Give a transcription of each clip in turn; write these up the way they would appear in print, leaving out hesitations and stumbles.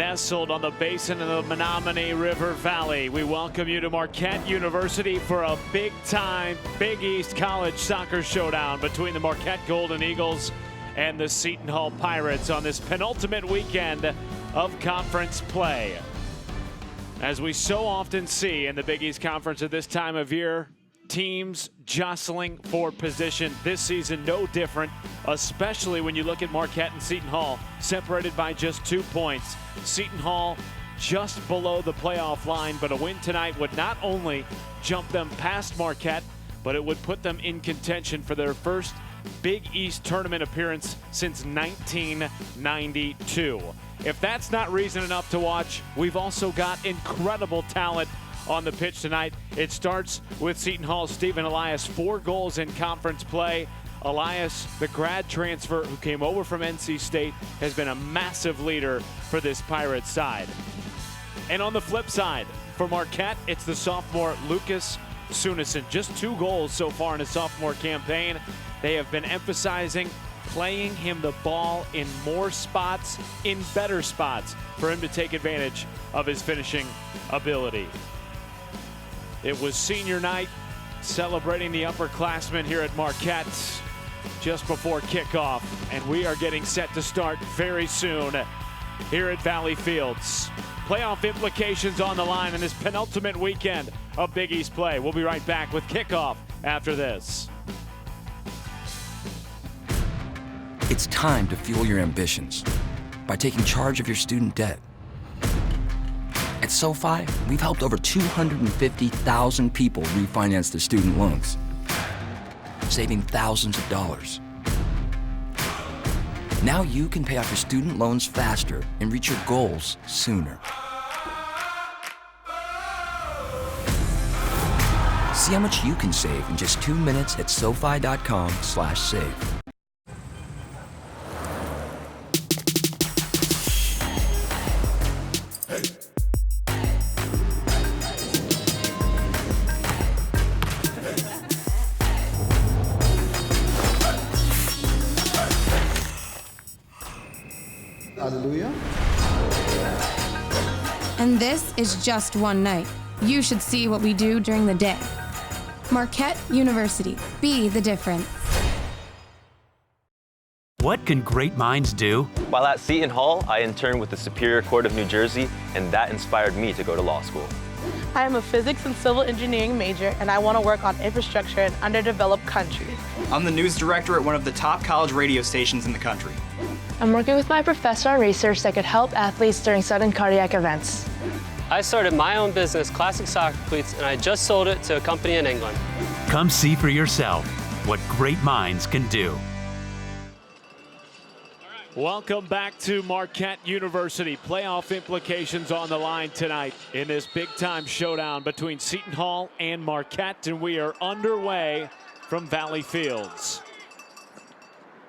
nestled on the basin of the Menominee River Valley. We welcome you to Marquette University for a big-time Big East College soccer showdown between the Marquette Golden Eagles and the Seton Hall Pirates on this penultimate weekend of conference play. As we so often see in the Big East Conference at this time of year, teams jostling for position. This season no different, especially when you look at Marquette and Seton Hall, separated by just 2 points. Seton Hall just below the playoff line, but a win tonight would not only jump them past Marquette, but it would put them in contention for their first Big East tournament appearance since 1992. If that's not reason enough to watch, we've also got incredible talent on the pitch tonight. It starts with Seton Hall's Stephen Elias, 4 goals in conference play. Elias, the grad transfer who came over from NC State, has been a massive leader for this Pirates side. And on the flip side, for Marquette, it's the sophomore Lucas Sunison. Just 2 goals so far in his sophomore campaign. They have been emphasizing playing him the ball in more spots, in better spots, for him to take advantage of his finishing ability. It was senior night, celebrating the upperclassmen here at Marquette just before kickoff, and we are getting set to start very soon here at Valley Fields. Playoff implications on the line in this penultimate weekend of Big East play. We'll be right back with kickoff after this. It's time to fuel your ambitions by taking charge of your student debt. At SoFi, we've helped over 250,000 people refinance their student loans, saving thousands of dollars. Now you can pay off your student loans faster and reach your goals sooner. See how much you can save in just 2 minutes at SoFi.com/save. Hallelujah. And this is just one night. You should see what we do during the day. Marquette University. Be the difference. What can great minds do? While at Seton Hall, I interned with the Superior Court of New Jersey, and that inspired me to go to law school. I am a physics and civil engineering major, and I want to work on infrastructure in underdeveloped countries. I'm the news director at one of the top college radio stations in the country. I'm working with my professor on research that could help athletes during sudden cardiac events. I started my own business, Classic Soccer Cleats, and I just sold it to a company in England. Come see for yourself what great minds can do. Welcome back to Marquette University. Playoff implications on the line tonight in this big-time showdown between Seton Hall and Marquette, and we are underway from Valley Fields.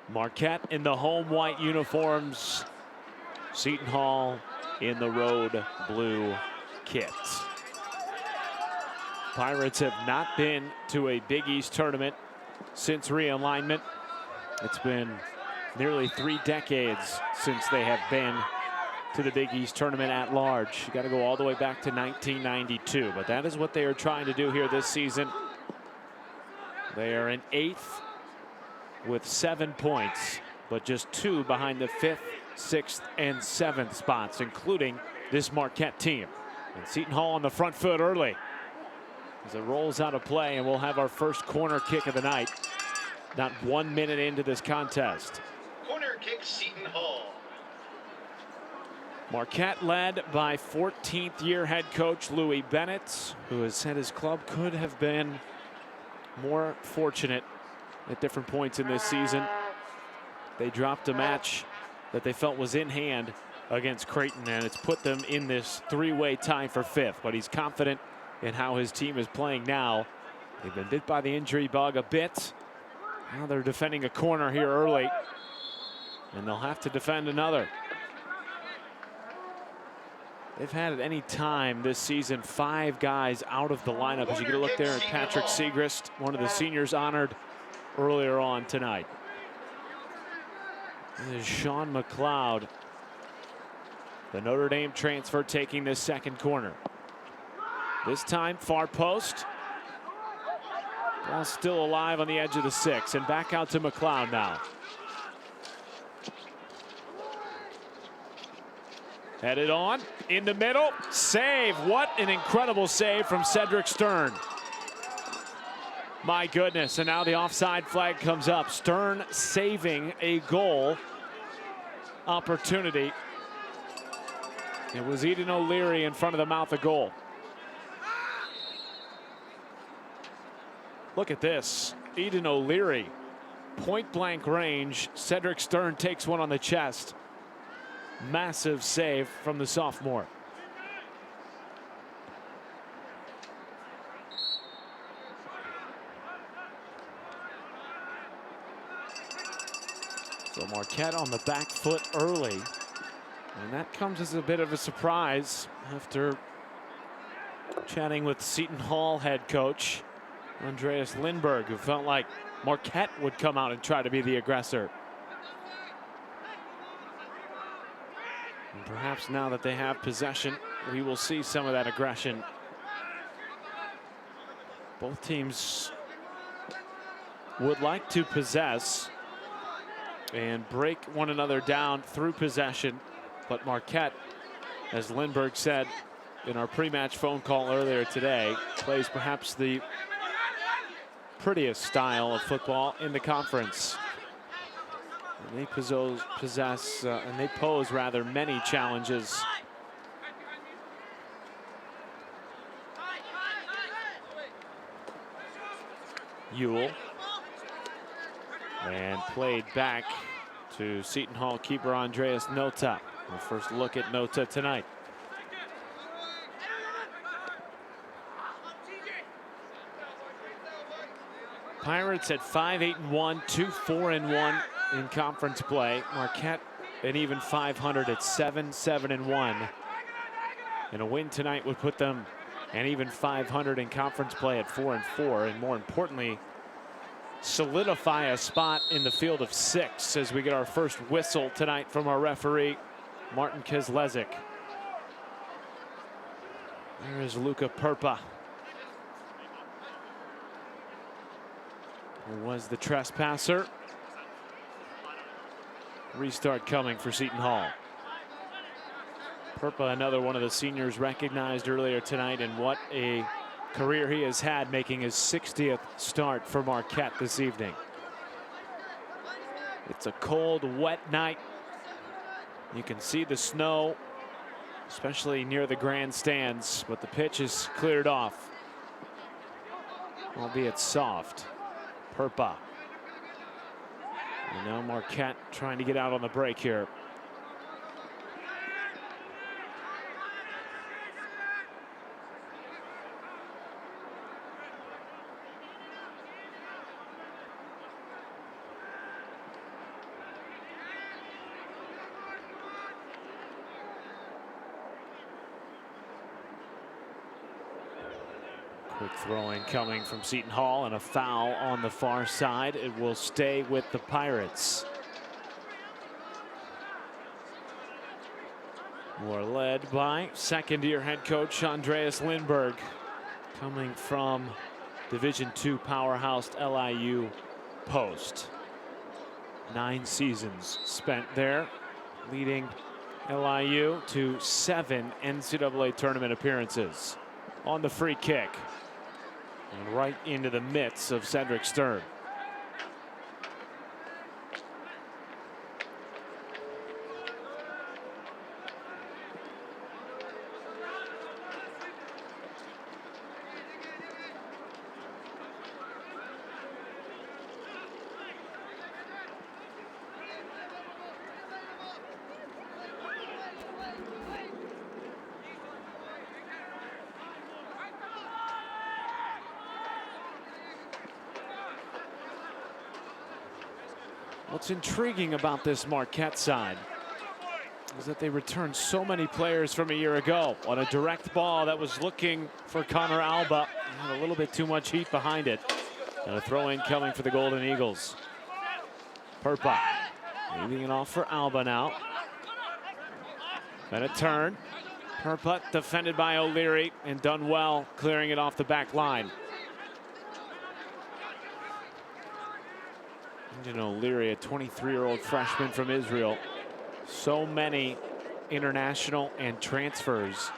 Marquette in the home white uniforms, Seton Hall in the road blue kit. Pirates have not been to a Big East tournament since realignment. It's been nearly 3 decades since they have been to the Big East tournament at large. You got to go all the way back to 1992, but that is what they are trying to do here this season. They are in 8th with 7 points, but just 2 behind the 5th, 6th, and 7th spots, including this Marquette team. And Seton Hall on the front foot early as it rolls out of play, and we'll have our first corner kick of the night. Not 1 minute into this contest. Corner kick, Seton Hall. Marquette led by 14th year head coach Louis Bennett, who has said his club could have been more fortunate at different points in this season. They dropped a match that they felt was in hand against Creighton, and it's put them in this 3-way tie for 5th. But he's confident in how his team is playing now. They've been bit by the injury bug a bit. Now they're defending a corner here early, and they'll have to defend another. They've had at any time this season 5 guys out of the lineup. As you get a look there at Patrick Segrist, one of the seniors honored earlier on tonight. This is Sean McLeod The Notre Dame transfer taking this second corner. This time far post. Ball still alive on the edge of the 6, and back out to McLeod now. Headed on in the middle. Save. What an incredible save from Cedric Stern. My goodness. And now the offside flag comes up. Stern saving a goal opportunity. It was Eden O'Leary in front of the mouth of goal. Look at this. Eden O'Leary. Point blank range. Cedric Stern takes one on the chest. Massive save from the sophomore. So Marquette on the back foot early. And that comes as a bit of a surprise after chatting with Seton Hall head coach Andreas Lindberg, who felt like Marquette would come out and try to be the aggressor. And perhaps now that they have possession, we will see some of that aggression. Both teams would like to possess and break one another down through possession. But Marquette, as Lindberg said in our pre-match phone call earlier today, plays perhaps the prettiest style of football in the conference. And they they pose rather many challenges. Ewell. And played back to Seton Hall keeper Andreas Nota. Our first look at Nota tonight. Pirates at 5-8-1, 2-4-1 in conference play. Marquette an even 500 at 7-7-1. And a win tonight would put them an even 500 in conference play at 4-4, and more importantly, solidify a spot in the field of 6 as we get our first whistle tonight from our referee, Martin Kislezik. There is Luca Purpa, who was the trespasser. Restart coming for Seton Hall. Purpa, another one of the seniors recognized earlier tonight, and what a career he has had, making his 60th start for Marquette this evening. It's a cold, wet night. You can see the snow, especially near the grandstands, but the pitch is cleared off, albeit soft. Purpa. And now Marquette trying to get out on the break here. Quick throwing coming from Seton Hall, and a foul on the far side. It will stay with the Pirates. We're led by second-year head coach Andreas Lindberg, coming from Division II powerhouse LIU Post. 9 seasons spent there, leading LIU to 7 NCAA tournament appearances. On the free kick. And right into the midst of Cedric Stern. What's intriguing about this Marquette side is that they returned so many players from a year ago on a direct ball that was looking for Connor Alba. Had a little bit too much heat behind it. And a throw in coming for the Golden Eagles. Purpa leaving it off for Alba now. Then a turn. Perput defended by O'Leary and done well clearing it off the back line. O'Leary, a 23-year-old freshman from Israel. So many international and transfers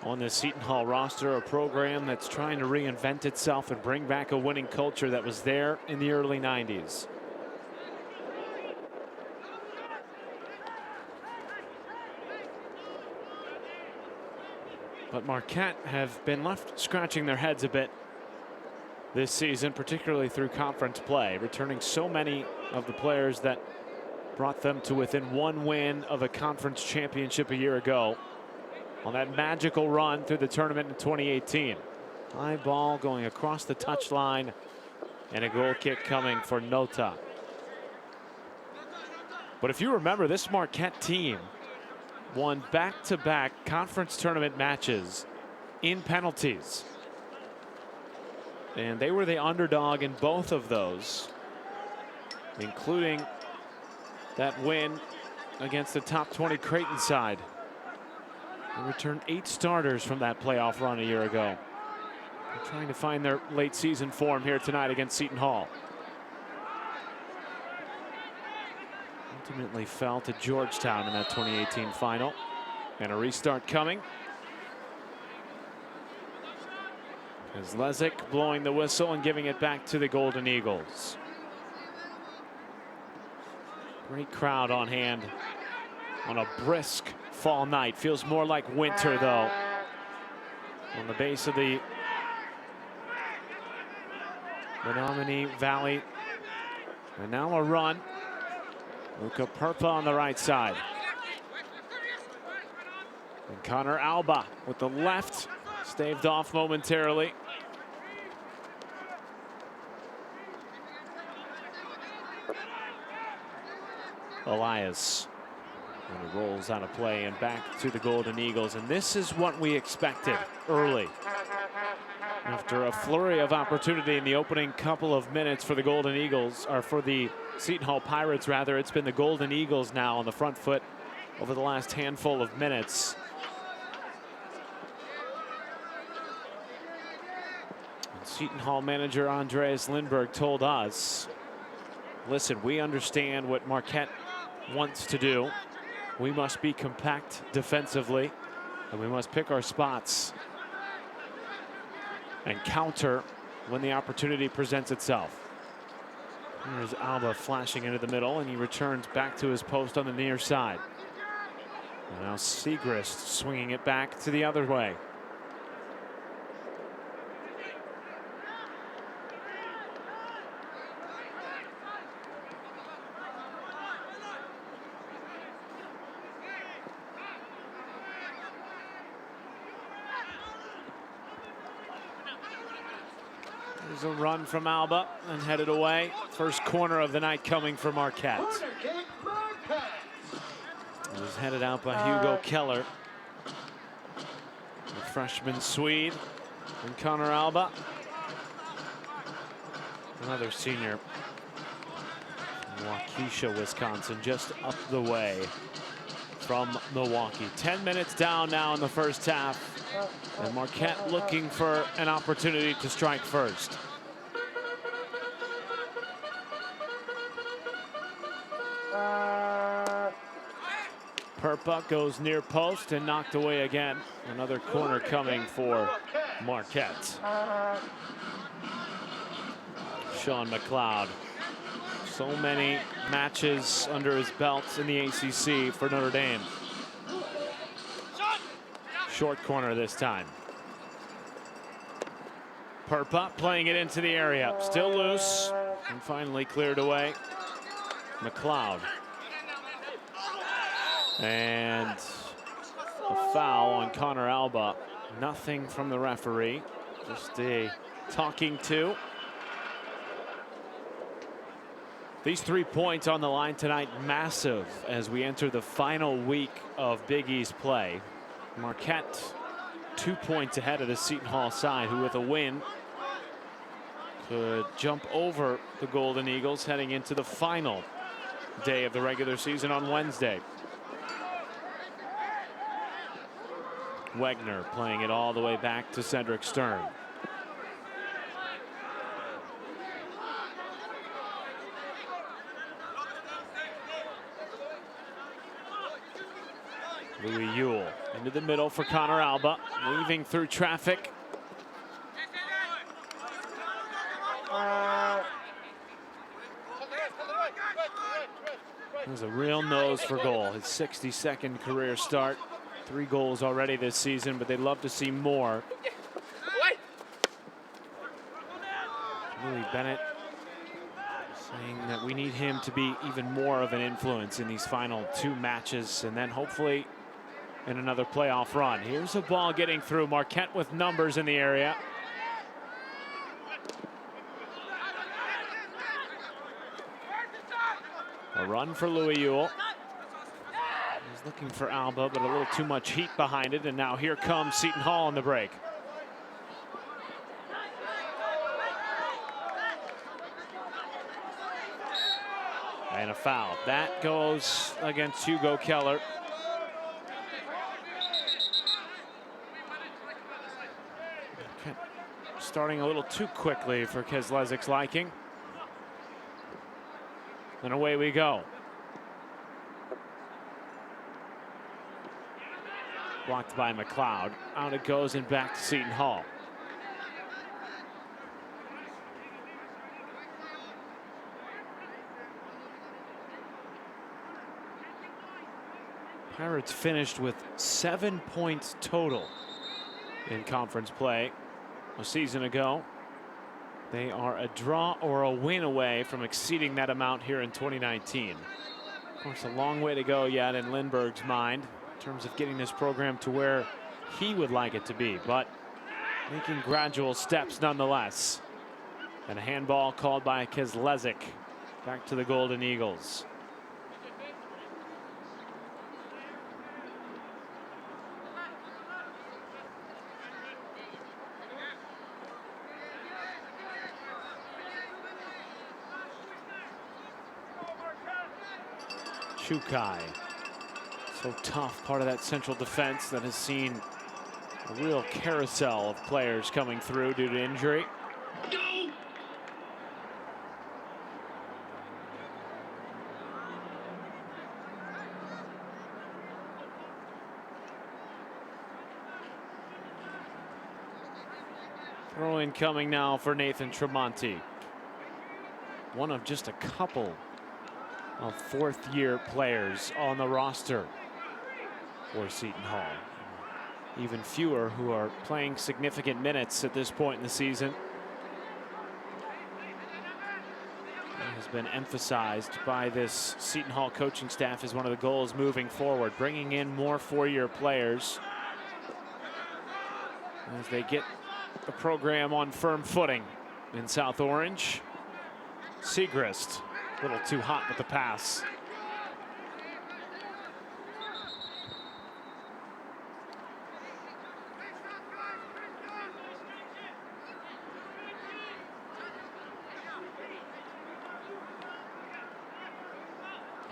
on the Seton Hall roster, a program that's trying to reinvent itself and bring back a winning culture that was there in the early 90s. But Marquette have been left scratching their heads a bit this season, particularly through conference play, returning so many of the players that brought them to within one win of a conference championship a year ago on that magical run through the tournament in 2018. High ball going across the touchline and a goal kick coming for Nota. But if you remember, this Marquette team won back-to-back conference tournament matches in penalties. And they were the underdog in both of those, including that win against the top 20 Creighton side. They returned 8 starters from that playoff run a year ago. They're trying to find their late season form here tonight against Seton Hall. Ultimately fell to Georgetown in that 2018 final. And a restart coming. As Lezick blowing the whistle and giving it back to the Golden Eagles. Great crowd on hand on a brisk fall night. Feels more like winter though. On the base of the Menominee Valley. And now a run. Luca Perpa on the right side. And Connor Alba with the left, staved off momentarily. Elias, and it rolls out of play and back to the Golden Eagles. And this is what we expected early. After a flurry of opportunity in the opening couple of minutes for the Golden Eagles, or for the Seton Hall Pirates rather, it's been the Golden Eagles now on the front foot over the last handful of minutes. And Seton Hall manager Andreas Lindberg told us, listen, we understand what Marquette wants to do. We must be compact defensively, and we must pick our spots and counter when the opportunity presents itself. Here's Alba flashing into the middle, and he returns back to his post on the near side. And now Segrist swinging it back to the other way. There's a run from Alba and headed away. First corner of the night coming for Marquette. It was headed out by Hugo Keller. The freshman Swede and Connor Alba. Another senior from Waukesha, Wisconsin, just up the way from Milwaukee. 10 minutes down now in the first half. And Marquette looking for an opportunity to strike first. Perpa goes near post and knocked away again. Another corner coming for Marquette. Sean McLeod. So many matches under his belt in the ACC for Notre Dame. Short corner this time. Perpa playing it into the area. Still loose and finally cleared away. McLeod. And a foul on Connor Alba. Nothing from the referee. Just a talking to. These 3 points on the line tonight, massive as we enter the final week of Big East play. Marquette 2 points ahead of the Seton Hall side, who with a win could jump over the Golden Eagles heading into the final day of the regular season on Wednesday. Wegner playing it all the way back to Cedric Stern. Louis Ewell into the middle for Connor Alba, weaving through traffic. There's a real nose for goal. His 62nd career start. 3 goals already this season, but they'd love to see more. Louis Bennett saying that we need him to be even more of an influence in these final 2 matches, and then hopefully in another playoff run. Here's a ball getting through. Marquette with numbers in the area. A run for Louis Ewell. He's looking for Alba, but a little too much heat behind it. And now here comes Seton Hall on the break. And a foul. That goes against Hugo Keller. Starting a little too quickly for Keslezik's liking. And away we go. Blocked by McLeod. Out it goes and back to Seton Hall. Pirates finished with 7 points total in conference play a season ago. They are a draw or a win away from exceeding that amount here in 2019. Of course, a long way to go yet in Lindbergh's mind in terms of getting this program to where he would like it to be, but making gradual steps nonetheless. And a handball called by Keslezik back to the Golden Eagles. Chukai, so tough, part of that central defense that has seen a real carousel of players coming through due to injury. Throw in coming now for Nathan Tremonti. One of just a couple of 4th-year players on the roster for Seton Hall. Even fewer who are playing significant minutes at this point in the season. It has been emphasized by this Seton Hall coaching staff as one of the goals moving forward, bringing in more 4-year players as they get the program on firm footing in South Orange. Segrist, a little too hot with the pass.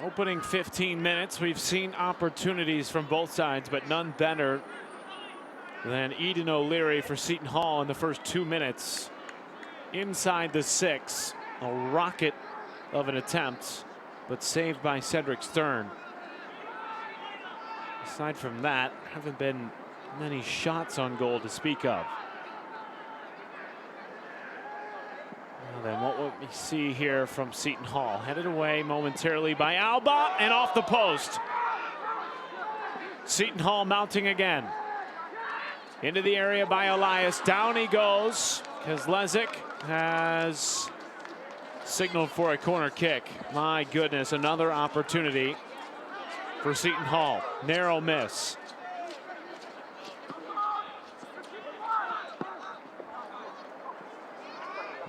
Opening 15 minutes, we've seen opportunities from both sides, but none better than Eden O'Leary for Seton Hall in the first 2 minutes. Inside the 6, a rocket of an attempt, but saved by Cedric Stern. Aside from that, haven't been many shots on goal to speak of. Well, then what would we see here from Seton Hall? Headed away momentarily by Alba and off the post. Seton Hall mounting again. Into the area by Elias. Down he goes. Keslezik has signaled for a corner kick. My goodness, another opportunity for Seton Hall. Narrow miss.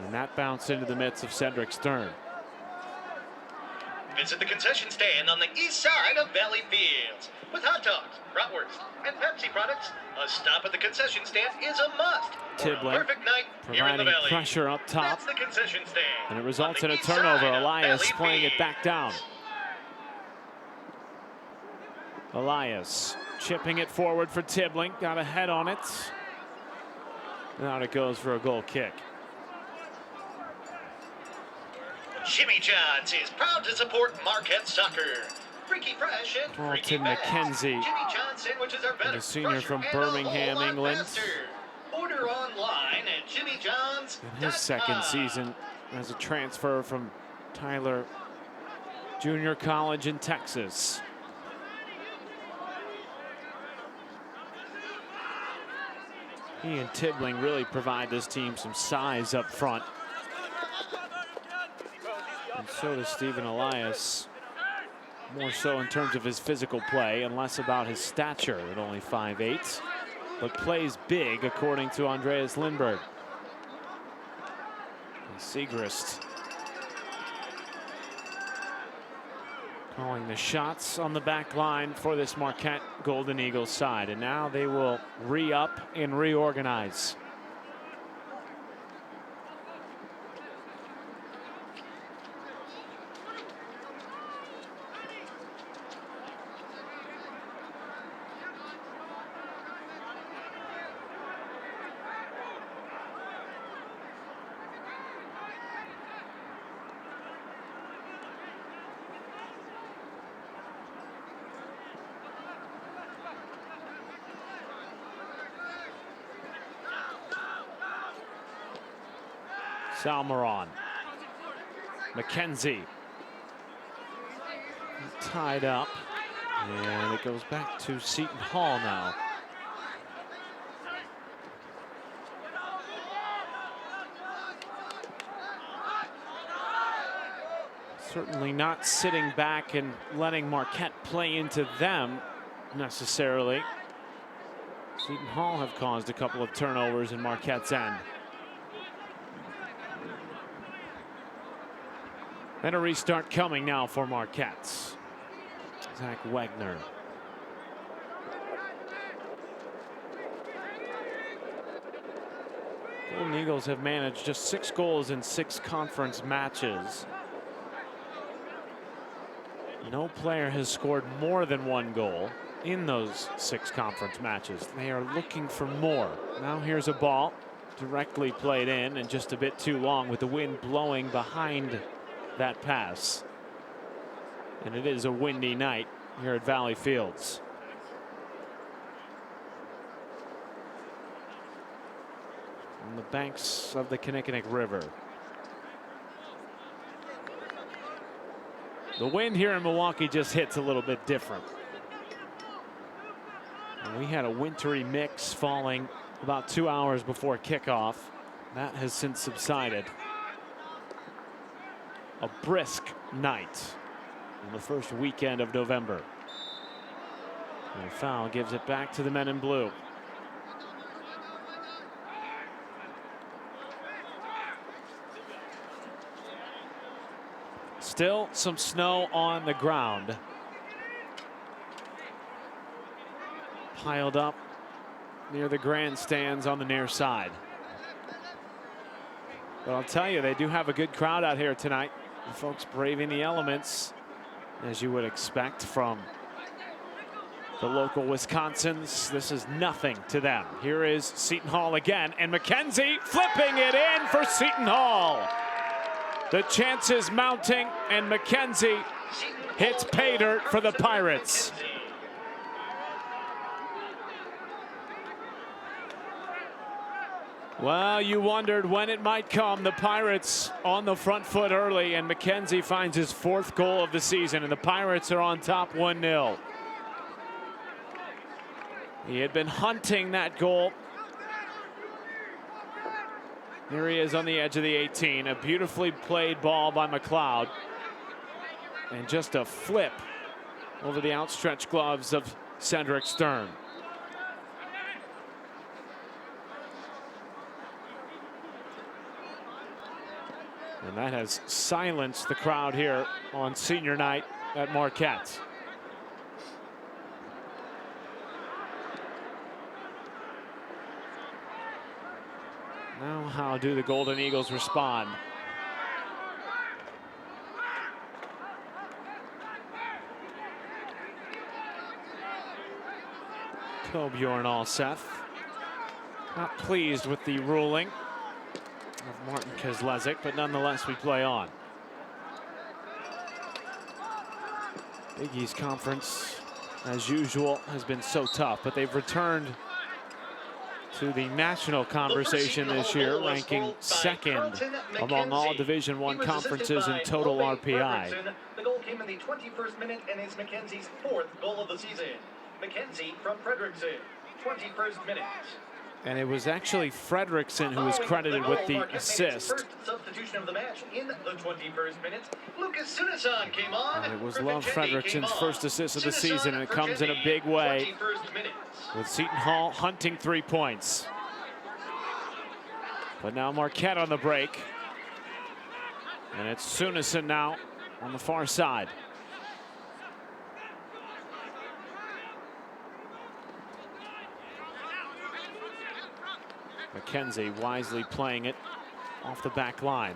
And that bounced into the midst of Cedric Stern. Visit the concession stand on the east side of Valley Fields. With hot dogs, bratwurst, and Pepsi products, a stop at the concession stand is a must. Tibbling, Perfect night here in the providing Valley. pressure up top. That's the concession stand. And it results on in the a east turnover. side of Elias Valley playing it back down. Elias chipping it forward for Tibbling. Got a head on it. And out it goes for a goal kick. Jimmy John's is proud to support Marquette soccer. Freaky fresh and freaky Carlton fast. McKenzie, Jimmy John's sandwiches are better, the senior fresher, from and Birmingham, a whole lot England. faster. Order online at jimmyjohns.com. In his second season as a transfer from Tyler Junior College in Texas. He and Tibbling really provide this team some size up front. And so does Stephen Elias. More so in terms of his physical play and less about his stature at only 5'8", but plays big according to Andreas Lindberg. And Segrist calling the shots on the back line for this Marquette Golden Eagles side. And now they will re-up and reorganize. Salmeron. McKenzie. Tied up. And it goes back to Seton Hall now. Certainly not sitting back and letting Marquette play into them necessarily. Seton Hall have caused a couple of turnovers in Marquette's end. And a restart coming now for Marquette. Zach Wagner. Golden Eagles have managed just 6 goals in 6 conference matches. No player has scored more than 1 goal in those 6 conference matches. They are looking for more. Now here's a ball directly played in and just a bit too long with the wind blowing behind that pass. And it is a windy night here at Valley Fields. On the banks of the Kinnickinnic River. The wind here in Milwaukee just hits a little bit different. And we had a wintry mix falling about 2 hours before kickoff. That has since subsided. A brisk night on the first weekend of November. And a foul gives it back to the men in blue. Still some snow on the ground. Piled up near the grandstands on the near side. But I'll tell you, they do have a good crowd out here tonight. The folks braving the elements, as you would expect from the local Wisconsins. This is nothing to them. Here is Seton Hall again, and McKenzie flipping it in for Seton Hall. The chances mounting, and McKenzie hits pay dirt for the Pirates. Well, you wondered when it might come. The Pirates on the front foot early, and McKenzie finds his 4th goal of the season, and the Pirates are on top 1-0. He had been hunting that goal. Here he is on the edge of the 18. A beautifully played ball by McLeod. And just a flip over the outstretched gloves of Cedric Stern. And that has silenced the crowd here on senior night at Marquette. Now how do the Golden Eagles respond? Bjorn Alseth not pleased with the ruling of Martin Kezlezek, but nonetheless we play on. Big East Conference, as usual, has been so tough, but they've returned to the national conversation this year, ranking second among all Division I conferences in total RPI. The goal came in the 21st minute and is McKenzie's 4th goal of the season. McKenzie from Frederickson, 21st minute. And it was actually Frederickson who was credited with the assist. First substitution of the match in the 21st minute. Lucas Seton came on. And it was Love Frederickson's first assist of the season, and it comes in a big way with Seton Hall hunting 3 points. But now Marquette on the break. And it's Sunison now on the far side. McKenzie wisely playing it off the back line.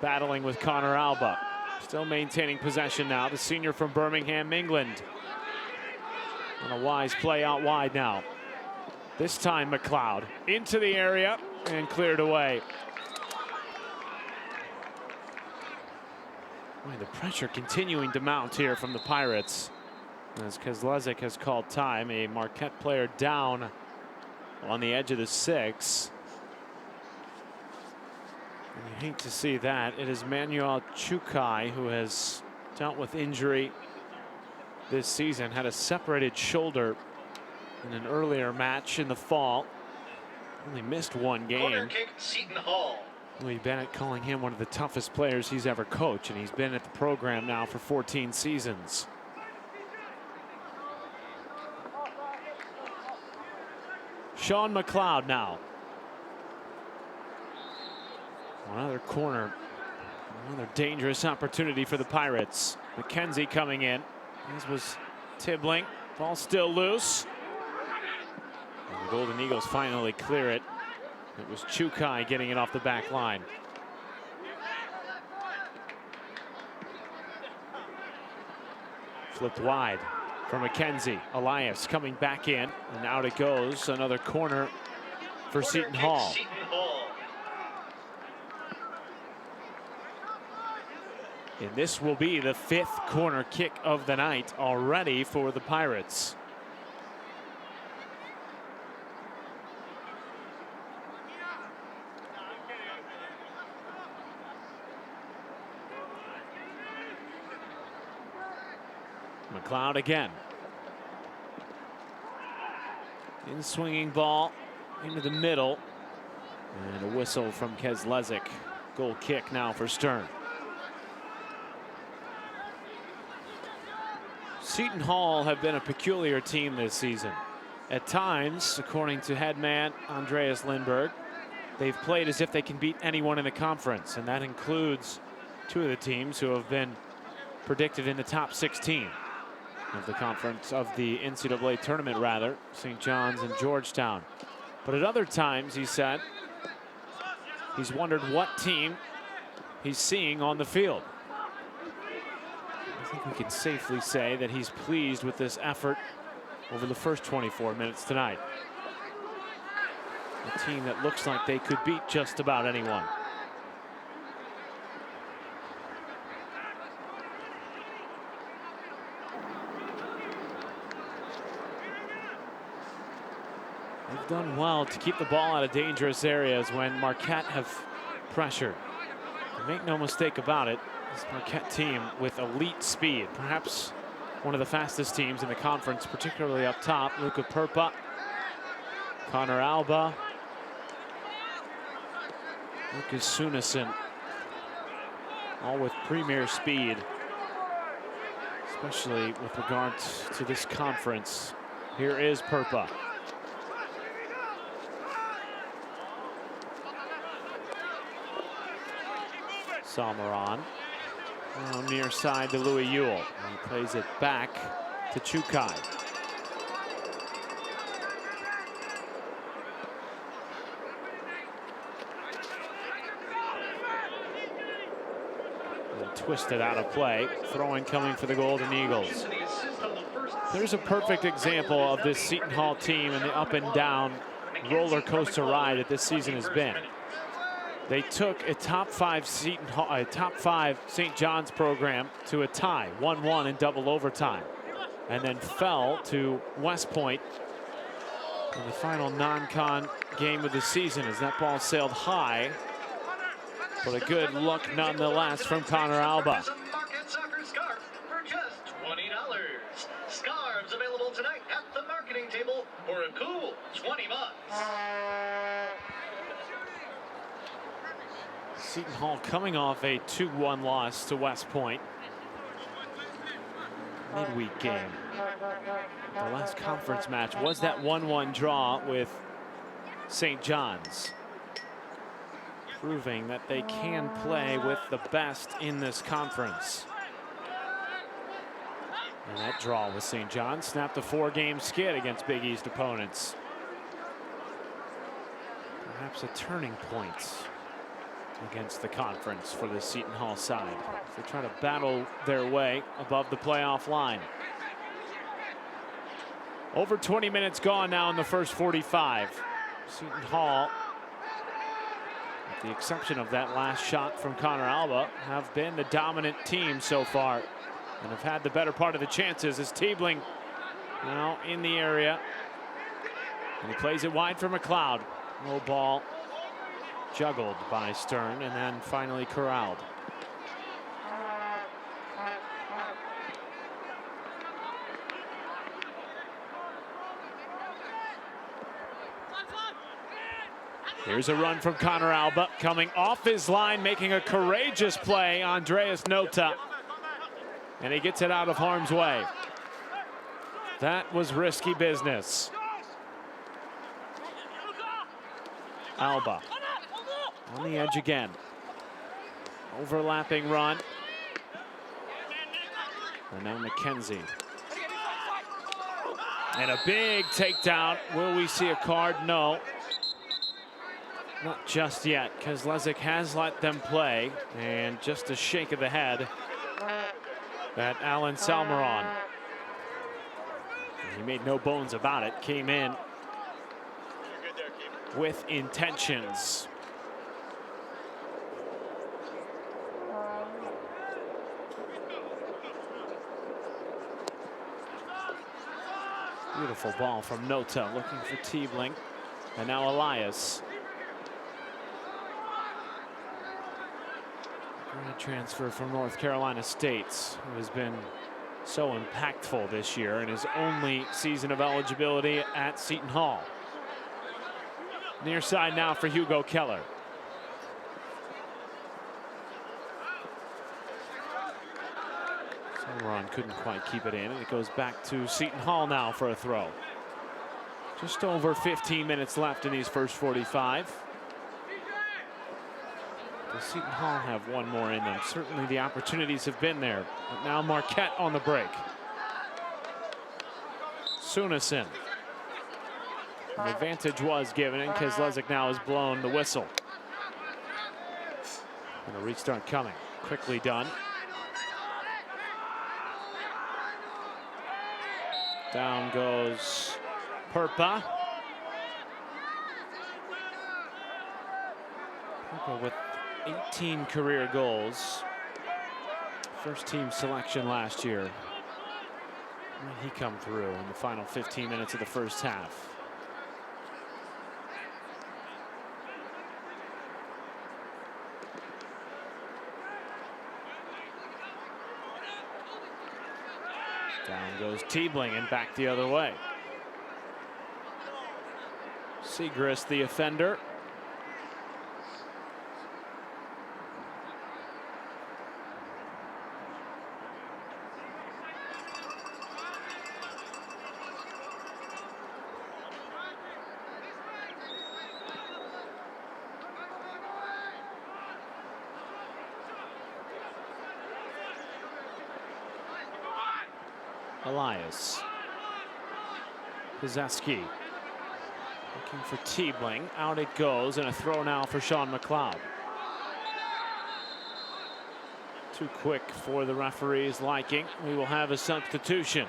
Battling with Connor Alba. Still maintaining possession now. The senior from Birmingham, England. On a wise play out wide now. This time McLeod into the area and cleared away. Boy, the pressure continuing to mount here from the Pirates. As Kezlezek has called time, a Marquette player down on the edge of the 6. And you hate to see that. It is Manuel Chukai who has dealt with injury this season. Had a separated shoulder in an earlier match in the fall. Only missed 1 game. Corner kick, Seton Hall. Louis Bennett calling him one of the toughest players he's ever coached, and he's been at the program now for 14 seasons. Sean McLeod now. Another corner. Another dangerous opportunity for the Pirates. McKenzie coming in. This was Tibbling. Ball still loose. And the Golden Eagles finally clear it. It was Chukai getting it off the back line. Flipped wide for McKenzie. Elias coming back in, and out it goes. Another corner for Seton Hall. And this will be the 5th corner kick of the night already for the Pirates. McLeod again. In swinging ball into the middle. And a whistle from Kezlezek. Goal kick now for Stern. Seton Hall have been a peculiar team this season. At times, according to head man Andreas Lindberg, they've played as if they can beat anyone in the conference, and that includes 2 of the teams who have been predicted in the top 16 of the conference, of the NCAA tournament rather, St. John's and Georgetown. But at other times, he said, he's wondered what team he's seeing on the field. I think we can safely say that he's pleased with this effort over the first 24 minutes tonight. A team that looks like they could beat just about anyone. They've done well to keep the ball out of dangerous areas when Marquette have pressured. And make no mistake about it, this Marquette team with elite speed, perhaps one of the fastest teams in the conference, particularly up top. Luka Perpa, Connor Alba, Lucas Sunison, all with premier speed, especially with regard to this conference. Here is Perpa. Samaran. Near side to Louis Ewell. He plays it back to Chukai. And twisted out of play. Throwing coming for the Golden Eagles. The assist on the first There's a perfect example of this Seton Hall team and the up and down roller coaster ride that this season has been. They took a top 5 St. John's program to a tie, 1-1 in double overtime, and then fell to West Point in the final non-con game of the season as that ball sailed high. But a good look nonetheless from Connor Alba. Marquette soccer scarf for just $20. Scarves available tonight at the marketing table for a cool $20. Seton Hall coming off a 2-1 loss to West Point. Midweek game. The last conference match was that 1-1 draw with St. John's, proving that they can play with the best in this conference. And that draw with St. John's snapped a 4-game skid against Big East opponents. Perhaps a turning point against the conference for the Seton Hall side. They try to battle their way above the playoff line. Over 20 minutes gone now in the first 45. Seton Hall, with the exception of that last shot from Connor Alba, have been the dominant team so far and have had the better part of the chances as Tiebling now in the area. And he plays it wide for McLeod. Low ball juggled by Stern and then finally corralled. Here's a run from Connor Alba coming off his line, making a courageous play. Andreas Nota, and he gets it out of harm's way. That was risky business. Alba on the edge again. Overlapping run. And now McKenzie. And a big takedown. Will we see a card? No. Not just yet, because Lezik has let them play. And just a shake of the head at Alan Salmeron. He made no bones about it. Came in with intentions. Beautiful ball from Nota, looking for Tiebling. And now Elias. Grad transfer from North Carolina State, who has been so impactful this year in his only season of eligibility at Seton Hall. Near side now for Hugo Keller. Salmeron couldn't quite keep it in, and it goes back to Seton Hall now for a throw. Just over 15 minutes left in these first 45. Does Seton Hall have one more in them? Certainly the opportunities have been there, but now Marquette on the break. Sunison. An advantage was given, and Kezlezik now has blown the whistle. And a restart coming. Quickly done. Down goes Perpa. Perpa with 18 career goals. First team selection last year. When he come through in the final 15 minutes of the first half. Down goes Tiebling and back the other way. Segrist the offender. Elias. Pizeski looking for Tiebling. Out it goes, and a throw now for Sean McLeod. Too quick for the referee's liking. We will have a substitution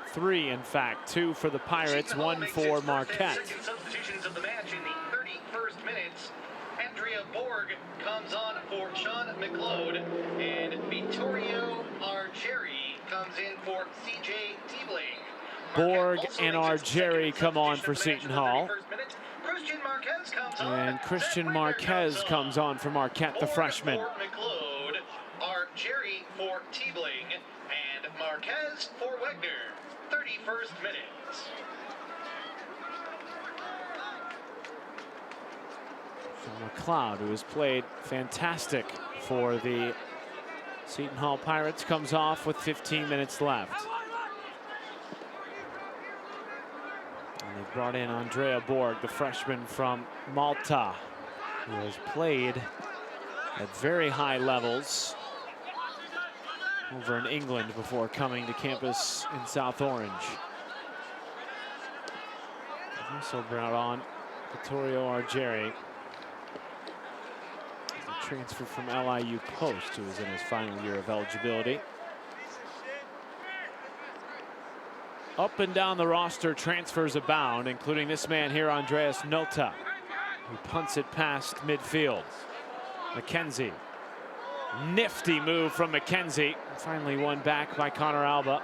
3, in fact. 2 for the Pirates, 1 for Marquette. Substitutions of the match in the 31st minute. Andrea Borg comes on for Sean McLeod, and Vittorio Argeri comes in for CJ Diebling. Borg and Argeri come on for Seton Hall. And Christian Marquez comes on for Marquette, the freshman. McLeod, Argeri for Diebling, and Marquez for Wegner. 31st minute. McLeod, who has played fantastic for the Seton Hall Pirates, comes off with 15 minutes left. And they brought in Andrea Borg, the freshman from Malta, who has played at very high levels over in England before coming to campus in South Orange. They've also brought on Vittorio Argeri, transfer from LIU Post, who is in his final year of eligibility. Up and down the roster, transfers abound, including this man here, Andreas Nota, who punts it past midfield. McKenzie. Nifty move from McKenzie. Finally won back by Connor Alba.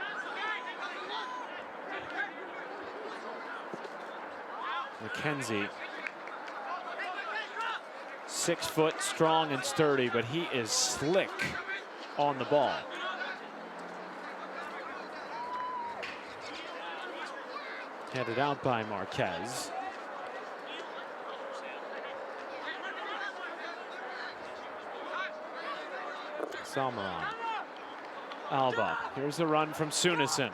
McKenzie, 6 foot, strong and sturdy, but he is slick on the ball. Headed out by Marquez. Salmeron. Alba. Here's the run from Sunison.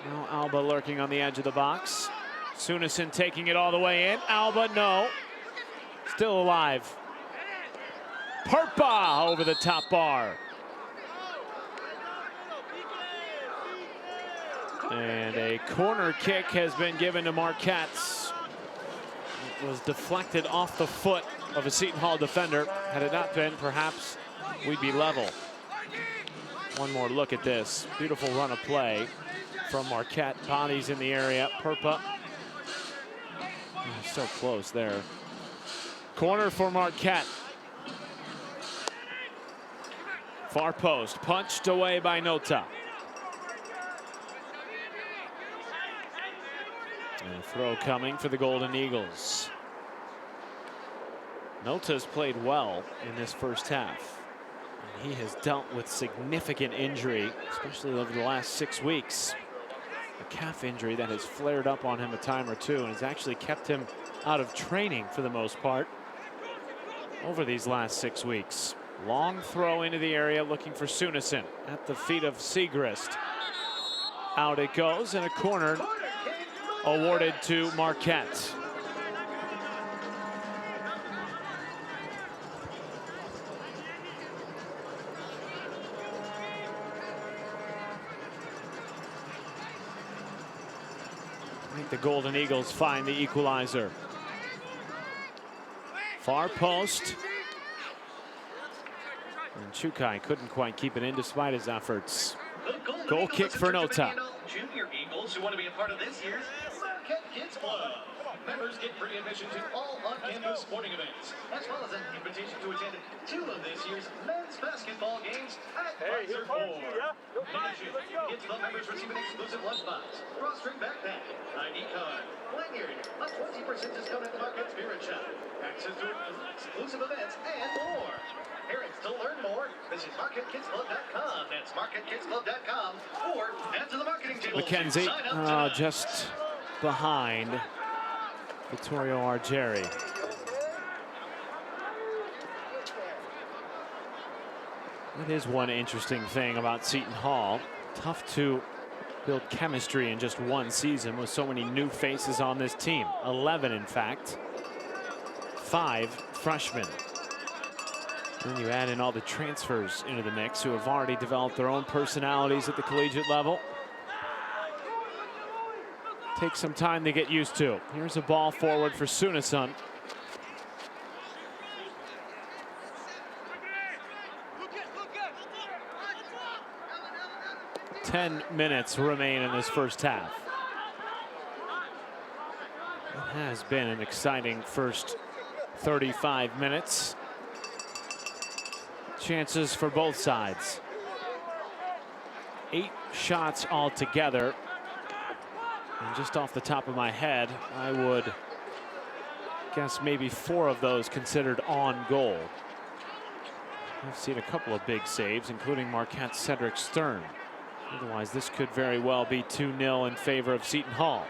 Now Alba lurking on the edge of the box. Sunison taking it all the way in. Alba, no. Still alive. Perpa over the top bar. And a corner kick has been given to Marquette. It was deflected off the foot of a Seton Hall defender. Had it not been, perhaps we'd be level. One more look at this. Beautiful run of play from Marquette. Bodies in the area. Perpa. Oh, so close there. Corner for Marquette. Far post, punched away by Nota. And a throw coming for the Golden Eagles. Nota's played well in this first half. And he has dealt with significant injury, especially over the last 6 weeks. A calf injury that has flared up on him a time or two and has actually kept him out of training for the most part over these last 6 weeks. Long throw into the area looking for Sunison at the feet of Segrist. Out it goes, and a corner awarded to Marquette. I think the Golden Eagles find the equalizer. Far post. And Chukai couldn't quite keep it in despite his efforts. Goal kick for Nota. Junior Eagles who want to be a part of this year's Marquette Kids Club. Members get free admission to all on-campus sporting events, as well as an invitation to attend 2 of this year's men's basketball games at Pfizer 4. In addition, Kids Club members receive an exclusive lunchbox, drawstring backpack, ID card, lanyard, a 20% discount at the Marquette Spirit Shop, access to exclusive events, and more. Parents, to learn more, visit MarquetteKidsClub.com. That's MarquetteKidsClub.com, or head to the marketing table. McKenzie just behind Vittorio Argeri. That is one interesting thing about Seton Hall. Tough to build chemistry in just 1 season with so many new faces on this team. 11, in fact. 5 freshmen. Then you add in all the transfers into the mix who have already developed their own personalities at the collegiate level. Takes some time to get used to. Here's a ball forward for Sunison. 10 minutes remain in this first half. It has been an exciting first 35 minutes. Chances for both sides. 8 shots altogether. And just off the top of my head, I would guess maybe 4 of those considered on goal. I've seen a couple of big saves, including Marquette's Cedric Stern. Otherwise, this could very well be 2-0 in favor of Seton Hall.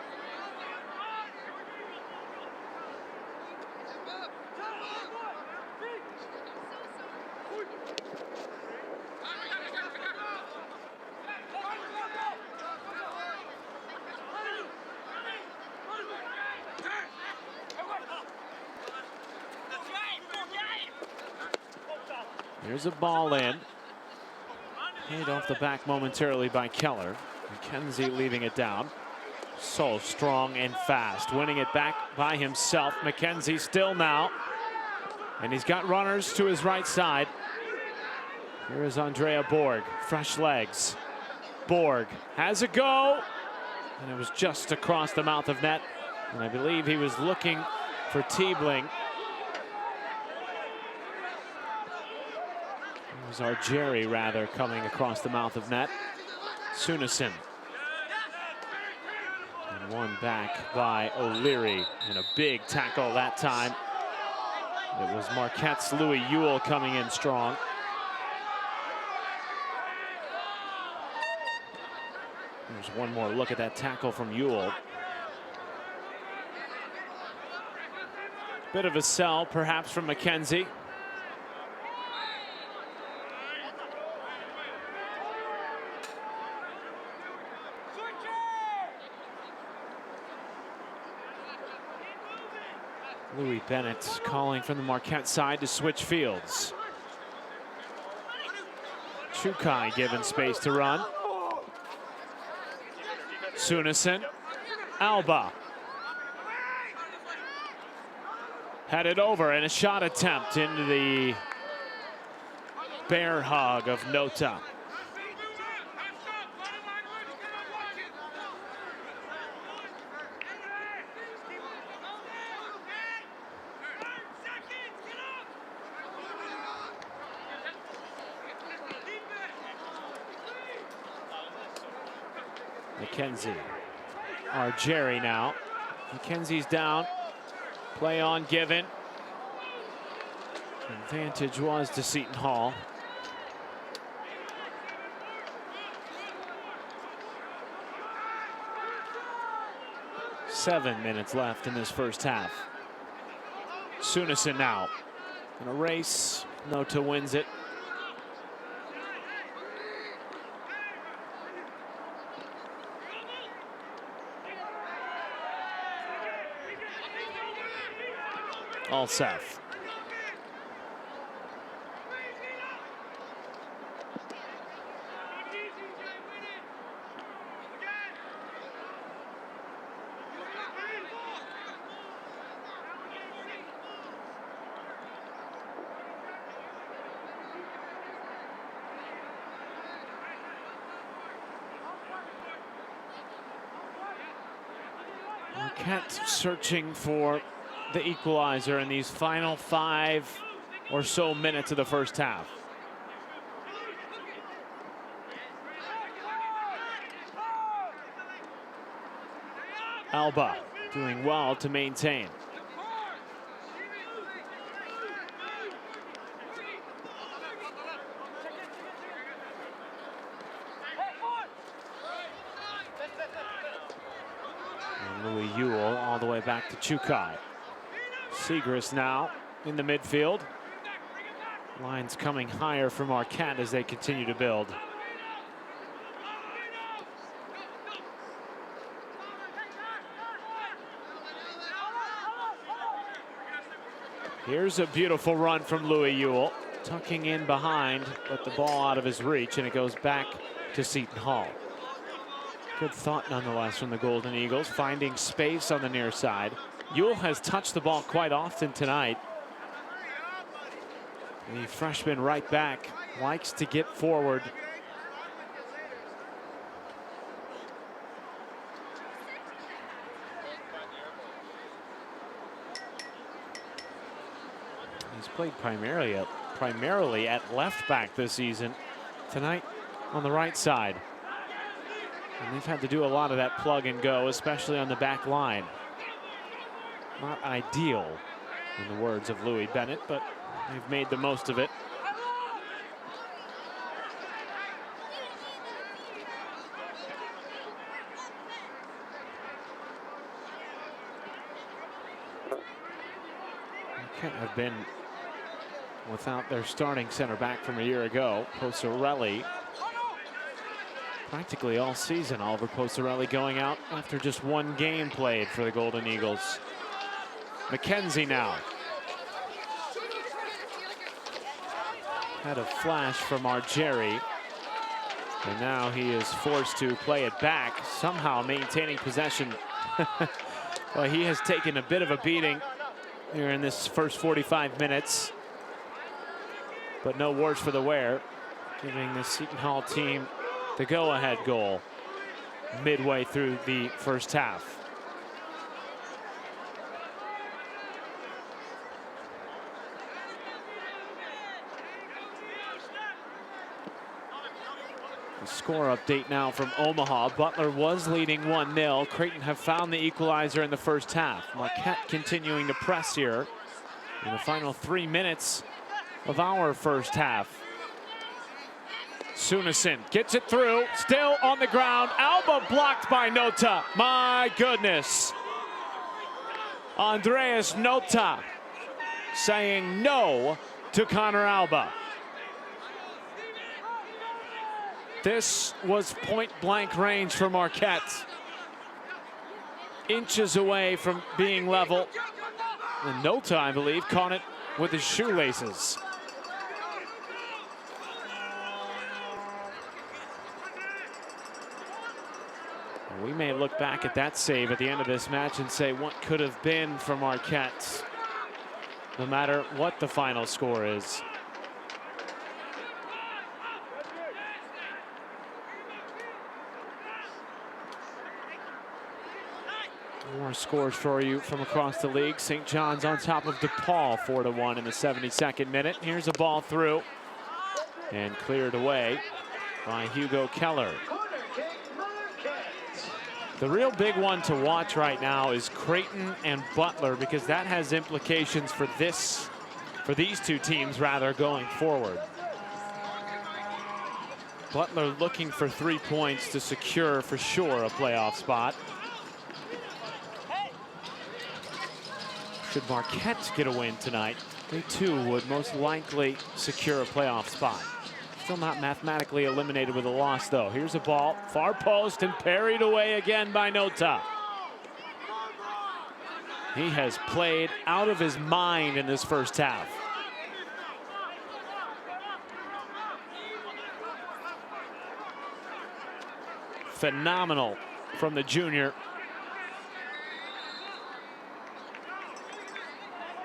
Here's a ball in. Hit off the back momentarily by Keller. McKenzie leaving it down. So strong and fast. Winning it back by himself. McKenzie still now. And he's got runners to his right side. Here is Andrea Borg. Fresh legs. Borg has a go. And it was just across the mouth of net. And I believe he was looking for Tiebling. It was our Jerry rather coming across the mouth of net. Sunison. And one back by O'Leary. And a big tackle that time. It was Marquette's Louis Ewell coming in strong. There's one more look at that tackle from Ewell. Bit of a sell perhaps from McKenzie. Louis Bennett calling from the Marquette side to switch fields. Chukai given space to run. Sunison. Alba. Headed over and a shot attempt into the bear hug of Nota. McKenzie. Our Jerry now. McKenzie's down. Play on given. Advantage was to Seton Hall. Seven minutes left in this first half. Sunison now. In a race, Nota wins it. All Seth. Marquette searching for the equalizer in these final 5 or so minutes of the first half. Alba doing well to maintain. And Louis Ewell all the way back to Chukai. Segrist now in the midfield. Lines coming higher for Marquette as they continue to build. Here's a beautiful run from Louis Ewell. Tucking in behind, but the ball out of his reach, and it goes back to Seton Hall. Good thought nonetheless from the Golden Eagles, finding space on the near side. Ewell has touched the ball quite often tonight. The freshman right back likes to get forward played primarily at left back this season. Tonight on the right side. And they've had to do a lot of that plug and go, especially on the back line. Not ideal, in the words of Louis Bennett, but they've made the most of it. Marquette have been without their starting center back from a year ago, Posarelli. Practically all season, Oliver Posarelli going out after just one game played for the Golden Eagles. McKenzie now. Had a flash from Argeri. And now he is forced to play it back, somehow maintaining possession. Well, he has taken a bit of a beating here in this first 45 minutes. But no worse for the wear, giving the Seton Hall team the go-ahead goal midway through the first half. The score update now from Omaha. Butler was leading 1-0. Creighton have found the equalizer in the first half. Marquette continuing to press here in the final 3 minutes of our first half. Sunison gets it through, still on the ground. Alba blocked by Nota. My goodness. Andreas Nota saying no to Connor Alba. This was point blank range for Marquette. Inches away from being level. And Nota, I believe, caught it with his shoelaces. We may look back at that save at the end of this match and say what could have been for Marquette, no matter what the final score is. More scores for you from across the league. St. John's on top of DePaul 4-1 in the 72nd minute. Here's a ball through and cleared away by Hugo Keller. The real big one to watch right now is Creighton and Butler, because that has implications for these two teams rather going forward. Butler looking for 3 points to secure for sure a playoff spot. Should Marquette get a win tonight, they too would most likely secure a playoff spot. Still not mathematically eliminated with a loss, though. Here's a ball, far post, and parried away again by Nota. He has played out of his mind in this first half. Phenomenal from the junior.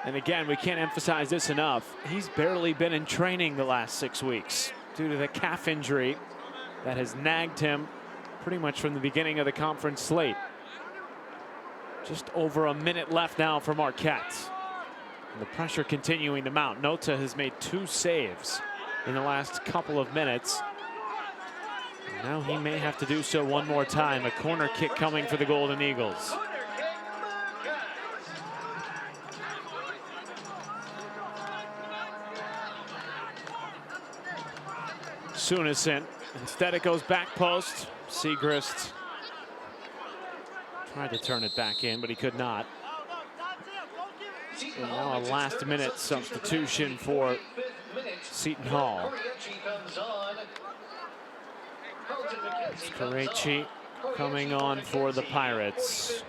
And again, we can't emphasize this enough. He's barely been in training the last 6 weeks due to the calf injury that has nagged him pretty much from the beginning of the conference slate. Just over a minute left now for Marquette. And the pressure continuing to mount. Nota has made 2 saves in the last couple of minutes. And now he may have to do so one more time. A corner kick coming for the Golden Eagles. Sunison. Instead it goes back post. Segrist tried to turn it back in, but he could not. And now a last minute substitution for Seton Hall. It's Karechi coming on for the Pirates.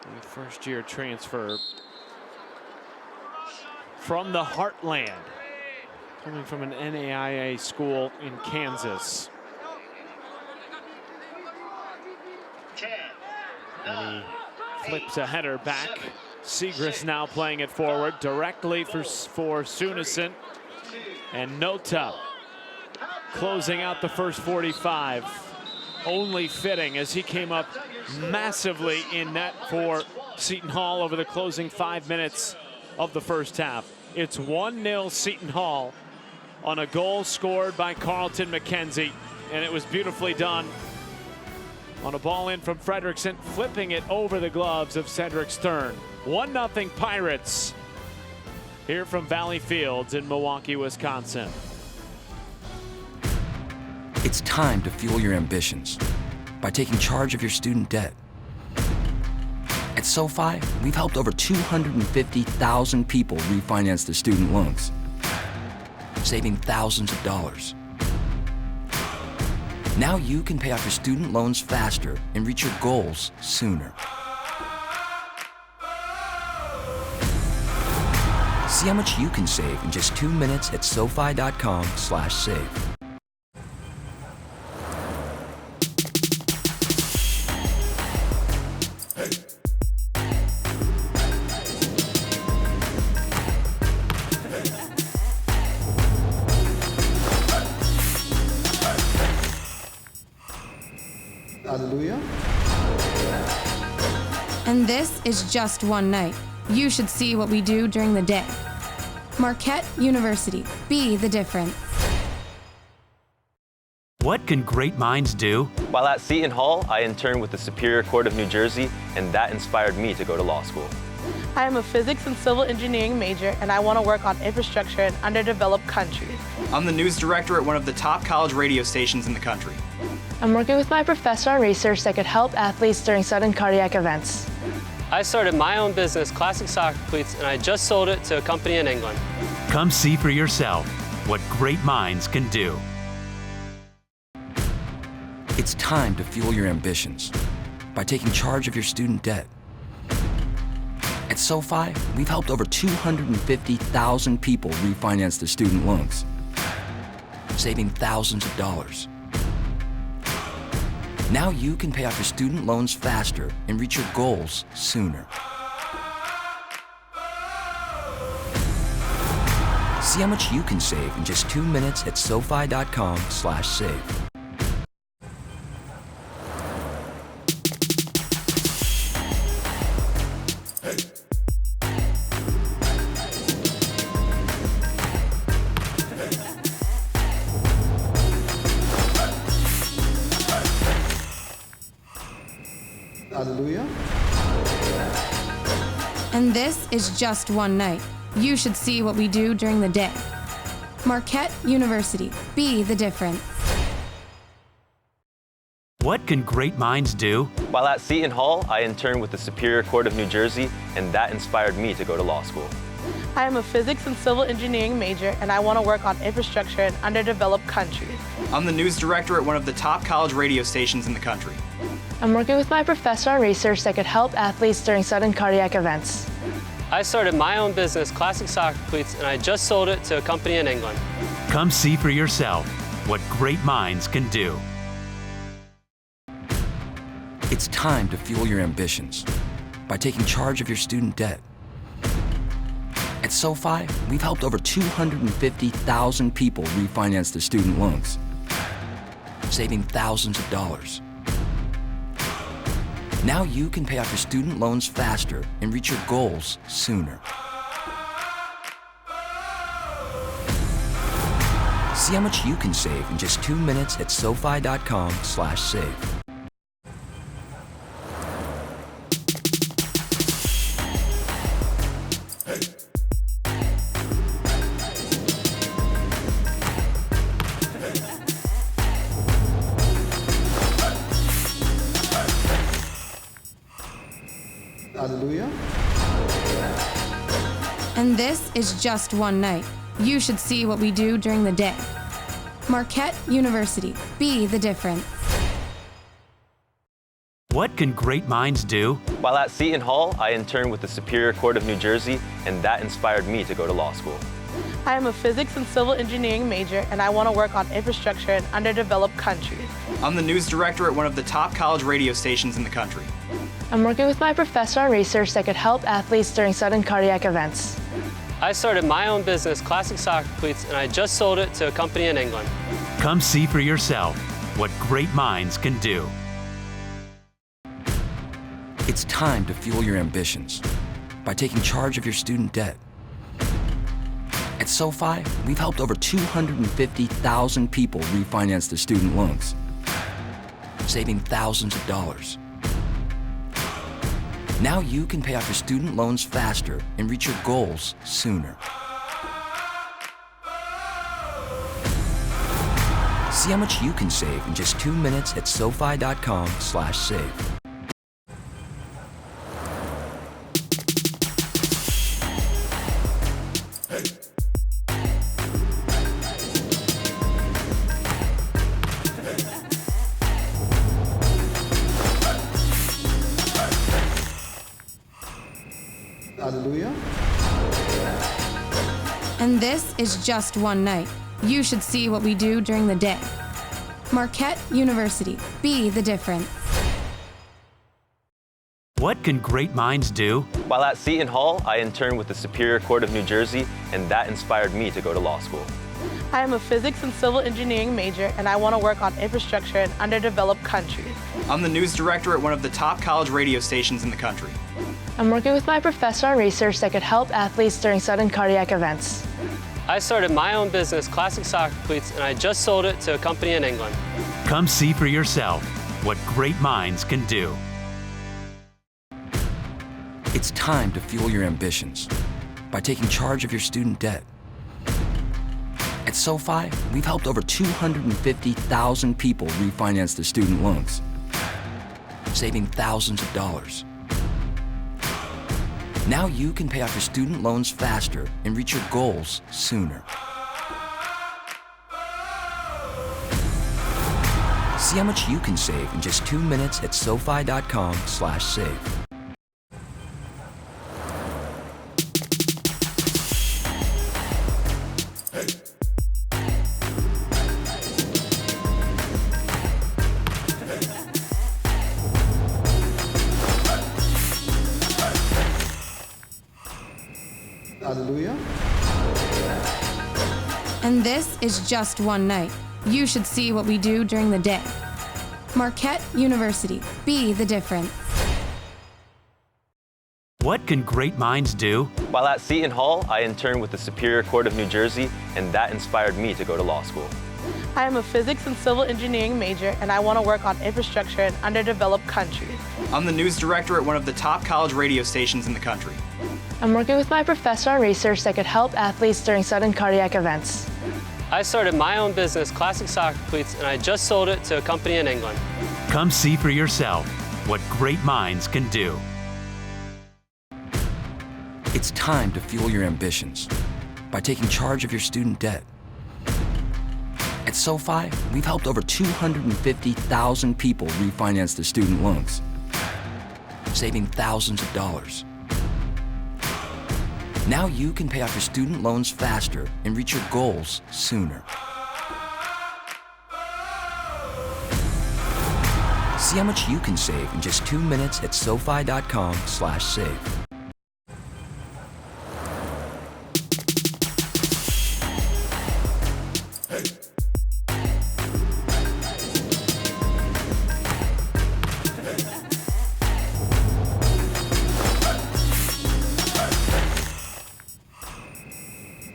The first-year transfer from the Heartland, coming from an NAIA school in Kansas. And he flips a header back. Segrist now playing it forward directly for Sunison. And Nota closing out the first 45. Only fitting as he came up massively in net for Seton Hall over the closing 5 minutes of the first half. It's 1-0 Seton Hall on a goal scored by Carlton McKenzie, and it was beautifully done on a ball in from Fredrickson, flipping it over the gloves of Cedric Stern. 1-0 Pirates here from Valley Fields in Milwaukee, Wisconsin. It's time to fuel your ambitions by taking charge of your student debt. At SoFi, we've helped over 250,000 people refinance their student loans, saving thousands of dollars. Now you can pay off your student loans faster and reach your goals sooner. See how much you can save in just 2 minutes at SoFi.com/save. Hallelujah. And this is just one night. You should see what we do during the day. Marquette University. Be the difference. What can great minds do? While at Seton Hall, I interned with the Superior Court of New Jersey, and that inspired me to go to law school. I am a physics and civil engineering major, and I want to work on infrastructure in underdeveloped countries. I'm the news director at one of the top college radio stations in the country. I'm working with my professor on research that could help athletes during sudden cardiac events. I started my own business, Classic Soccer Cleats, and I just sold it to a company in England. Come see for yourself what great minds can do. It's time to fuel your ambitions by taking charge of your student debt. At SoFi, we've helped over 250,000 people refinance their student loans, saving thousands of dollars. Now you can pay off your student loans faster and reach your goals sooner. See how much you can save in just 2 minutes at SoFi.com/save. Hallelujah. And this is just one night. You should see what we do during the day. Marquette University. Be the difference. What can great minds do? While at Seton Hall, I interned with the Superior Court of New Jersey, and that inspired me to go to law school. I am a physics and civil engineering major, and I want to work on infrastructure in underdeveloped countries. I'm the news director at one of the top college radio stations in the country. I'm working with my professor on research that could help athletes during sudden cardiac events. I started my own business, Classic Soccer Cleats, and I just sold it to a company in England. Come see for yourself what great minds can do. It's time to fuel your ambitions by taking charge of your student debt. At SoFi, we've helped over 250,000 people refinance their student loans, saving thousands of dollars. Now you can pay off your student loans faster and reach your goals sooner. See how much you can save in just 2 minutes at SoFi.com/save. Hallelujah. And this is just one night. You should see what we do during the day. Marquette University. Be the difference. What can great minds do? While at Seton Hall, I interned with the Superior Court of New Jersey, and that inspired me to go to law school. I am a physics and civil engineering major, and I want to work on infrastructure in underdeveloped countries. I'm the news director at one of the top college radio stations in the country. I'm working with my professor on research that could help athletes during sudden cardiac events. I started my own business, Classic Soccer Cleats, and I just sold it to a company in England. Come see for yourself what great minds can do. It's time to fuel your ambitions by taking charge of your student debt. At SoFi, we've helped over 250,000 people refinance their student loans, saving thousands of dollars. Now you can pay off your student loans faster and reach your goals sooner. See how much you can save in just 2 minutes at SoFi.com/save. Hallelujah. And this is just one night. You should see what we do during the day. Marquette University. Be the difference. What can great minds do? While at Seton Hall, I interned with the Superior Court of New Jersey, and that inspired me to go to law school. I am a physics and civil engineering major, and I want to work on infrastructure in underdeveloped countries. I'm the news director at one of the top college radio stations in the country. I'm working with my professor on research that could help athletes during sudden cardiac events. I started my own business, Classic Soccer Cleats, and I just sold it to a company in England. Come see for yourself what great minds can do. It's time to fuel your ambitions by taking charge of your student debt. At SoFi, we've helped over 250,000 people refinance their student loans, saving thousands of dollars. Now you can pay off your student loans faster and reach your goals sooner. See how much you can save in just 2 minutes at SoFi.com/save. Hallelujah. And this is just one night. You should see what we do during the day. Marquette University. Be the difference. What can great minds do? While at Seton Hall, I interned with the Superior Court of New Jersey, and that inspired me to go to law school. I am a physics and civil engineering major, and I want to work on infrastructure in underdeveloped countries. I'm the news director at one of the top college radio stations in the country. I'm working with my professor on research that could help athletes during sudden cardiac events. I started my own business, Classic Soccer Cleats, and I just sold it to a company in England. Come see for yourself what great minds can do. It's time to fuel your ambitions by taking charge of your student debt. At SoFi, we've helped over 250,000 people refinance their student loans, saving thousands of dollars. Now you can pay off your student loans faster and reach your goals sooner. See how much you can save in just 2 minutes at SoFi.com/save.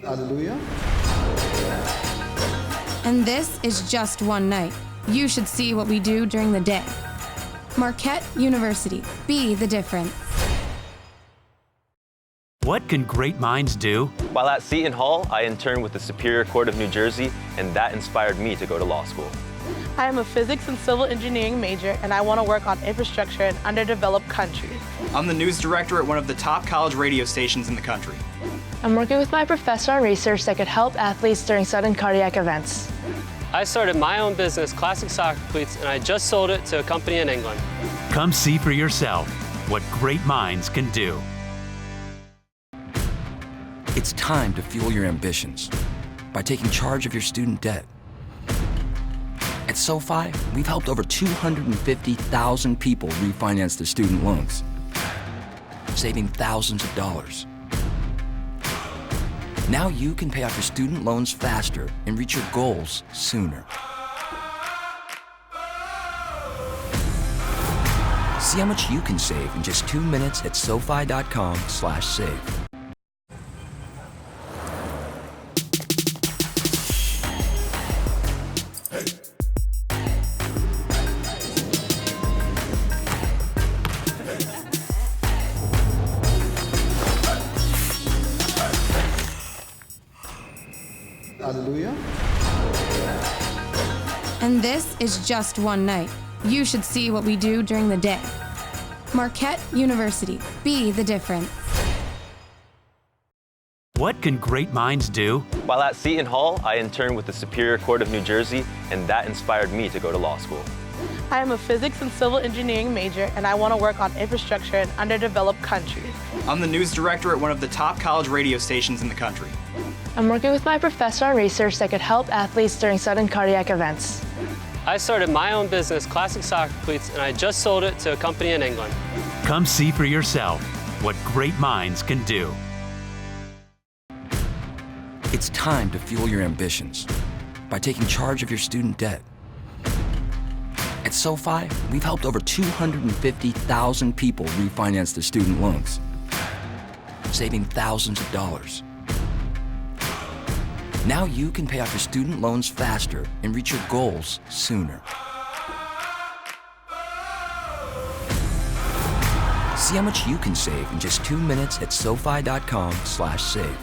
Hallelujah. And this is just one night. You should see what we do during the day. Marquette University. Be the difference. What can great minds do? While at Seton Hall, I interned with the Superior Court of New Jersey, and that inspired me to go to law school. I am a physics and civil engineering major, and I want to work on infrastructure in underdeveloped countries. I'm the news director at one of the top college radio stations in the country. I'm working with my professor on research that could help athletes during sudden cardiac events. I started my own business, Classic Soccer Cleats, and I just sold it to a company in England. Come see for yourself what great minds can do. It's time to fuel your ambitions by taking charge of your student debt. At SoFi, we've helped over 250,000 people refinance their student loans, saving thousands of dollars. Now you can pay off your student loans faster and reach your goals sooner. See See how much you can save in just 2 minutes at SoFi.com/save. Hallelujah. And this is just one night. You should see what we do during the day. Marquette University. Be the difference. What can great minds do? While at Seton Hall, I interned with the Superior Court of New Jersey, and that inspired me to go to law school. I am a physics and civil engineering major, and I want to work on infrastructure in underdeveloped countries. I'm the news director at one of the top college radio stations in the country. I'm working with my professor on research that could help athletes during sudden cardiac events. I started my own business, Classic Soccer Cleats, and I just sold it to a company in England. Come see for yourself what great minds can do. It's time to fuel your ambitions by taking charge of your student debt. At SoFi, we've helped over 250,000 people refinance their student loans, saving thousands of dollars. Now you can pay off your student loans faster and reach your goals sooner. See how much you can save in just 2 minutes at SoFi.com/save.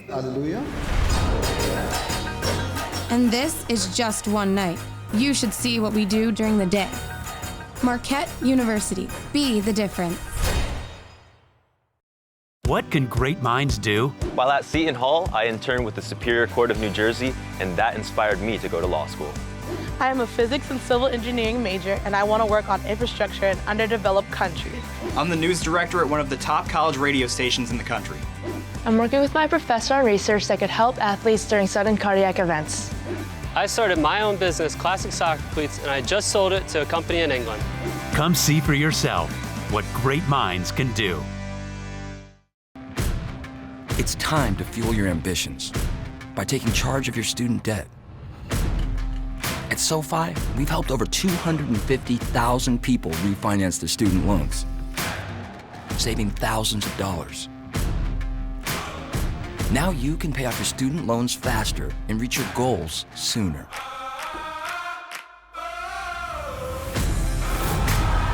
Hallelujah. And this is just one night. You should see what we do during the day. Marquette University. Be the difference. What can great minds do? While at Seton Hall, I interned with the Superior Court of New Jersey, and that inspired me to go to law school. I am a physics and civil engineering major, and I want to work on infrastructure in underdeveloped countries. I'm the news director at one of the top college radio stations in the country. I'm working with my professor on research that could help athletes during sudden cardiac events. I started my own business, Classic Soccer Cleats, and I just sold it to a company in England. Come see for yourself what great minds can do. It's time to fuel your ambitions by taking charge of your student debt. At SoFi, we've helped over 250,000 people refinance their student loans, saving thousands of dollars. Now you can pay off your student loans faster and reach your goals sooner.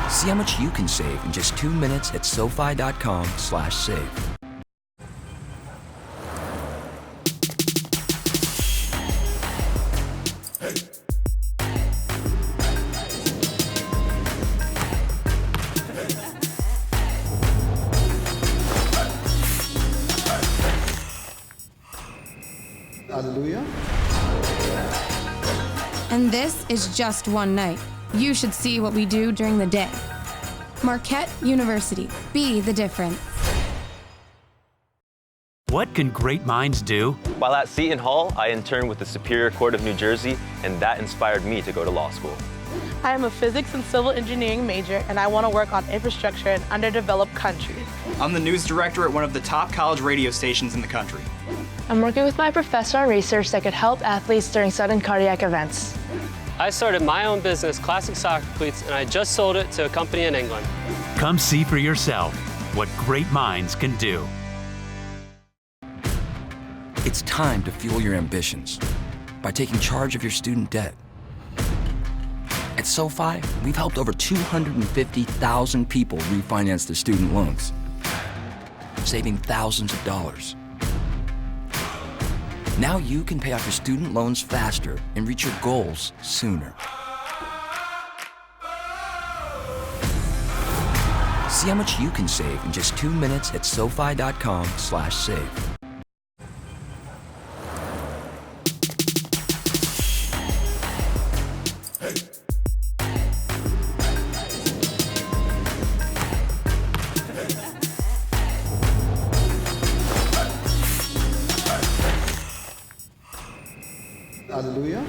See how much you can save in just 2 minutes at SoFi.com/save. Hallelujah. And this is just one night. You should see what we do during the day. Marquette University. Be the difference. What can great minds do? While at Seton Hall, I interned with the Superior Court of New Jersey, and that inspired me to go to law school. I am a physics and civil engineering major, and I want to work on infrastructure in underdeveloped countries. I'm the news director at one of the top college radio stations in the country. I'm working with my professor on research that could help athletes during sudden cardiac events. I started my own business, Classic Soccer Cleats, and I just sold it to a company in England. Come see for yourself what great minds can do. It's time to fuel your ambitions by taking charge of your student debt. At SoFi, we've helped over 250,000 people refinance their student loans, saving thousands of dollars. Now you can pay off your student loans faster and reach your goals sooner. See how much you can save in just 2 minutes at SoFi.com/save. Hallelujah.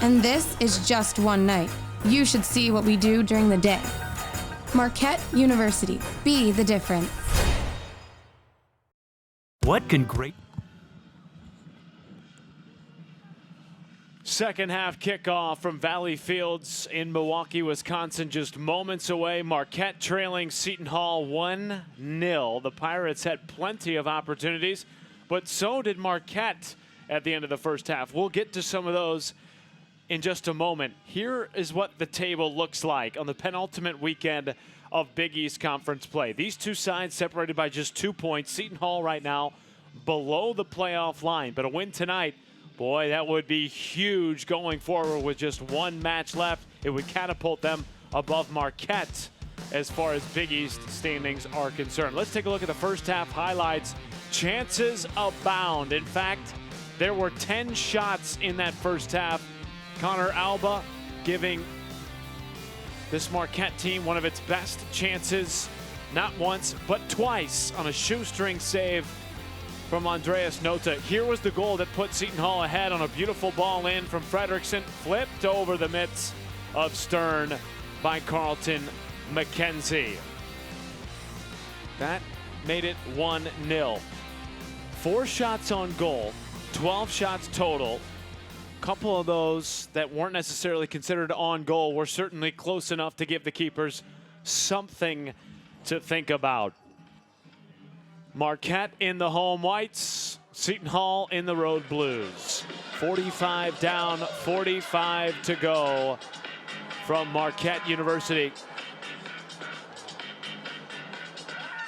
And this is just one night. You should see what we do during the day. Marquette University. Be the difference. What can great... Second half kickoff from Valley Fields in Milwaukee, Wisconsin, just moments away. Marquette trailing Seton Hall 1-0. The Pirates had plenty of opportunities, but so did Marquette at the end of the first half. We'll get to some of those in just a moment. Here is what the table looks like on the penultimate weekend of Big East Conference play. These two sides separated by just 2 points. Seton Hall right now below the playoff line, but a win tonight, boy, that would be huge going forward with just one match left. It would catapult them above Marquette as far as Big East standings are concerned. Let's take a look at the first half highlights. Chances abound. In fact, there were 10 shots in that first half. Connor Alba giving this Marquette team one of its best chances, not once, but twice on a shoestring save from Andreas Nota. Here was the goal that put Seton Hall ahead on a beautiful ball in from Fredrickson, flipped over the mitts of Stern by Carlton McKenzie. That made it 1-0. 4 shots on goal, 12 shots total. A couple of those that weren't necessarily considered on goal were certainly close enough to give the keepers something to think about. Marquette in the home whites, Seton Hall in the road blues. 45 down, 45 to go from Marquette University.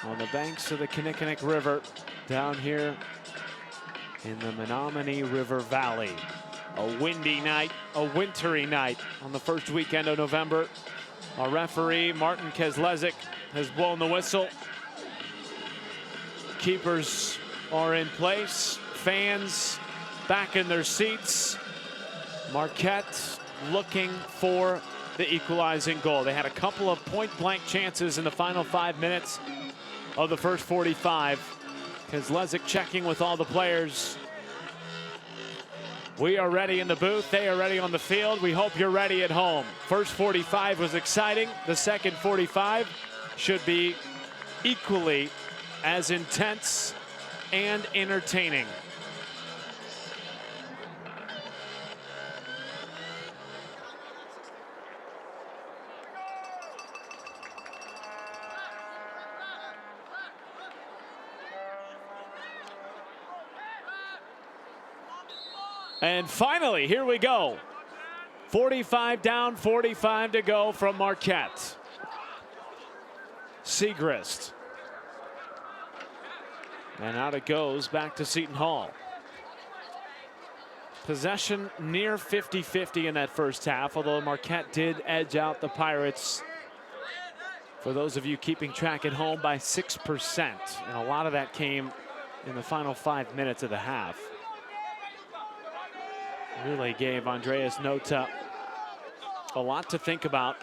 On the banks of the Kinnickinnick River, down here in the Menominee River Valley. A windy night, a wintry night on the first weekend of November. Our referee, Martin Kezlezik, has blown the whistle. Keepers are in place, fans back in their seats. Marquette looking for the equalizing goal. They had a couple of point-blank chances in the final 5 minutes of the first 45. Kezlezik checking with all the players. We are ready in the booth. They are ready on the field. We hope you're ready at home. First 45 was exciting. The second 45 should be equally as intense and entertaining. And finally, here we go. 45 down, 45 to go from Marquette. Segrist. And out it goes back to Seton Hall. Possession near 50-50 in that first half, although Marquette did edge out the Pirates, for those of you keeping track at home, by 6%. And a lot of that came in the final 5 minutes of the half. Really gave Andreas Nota a lot to think about.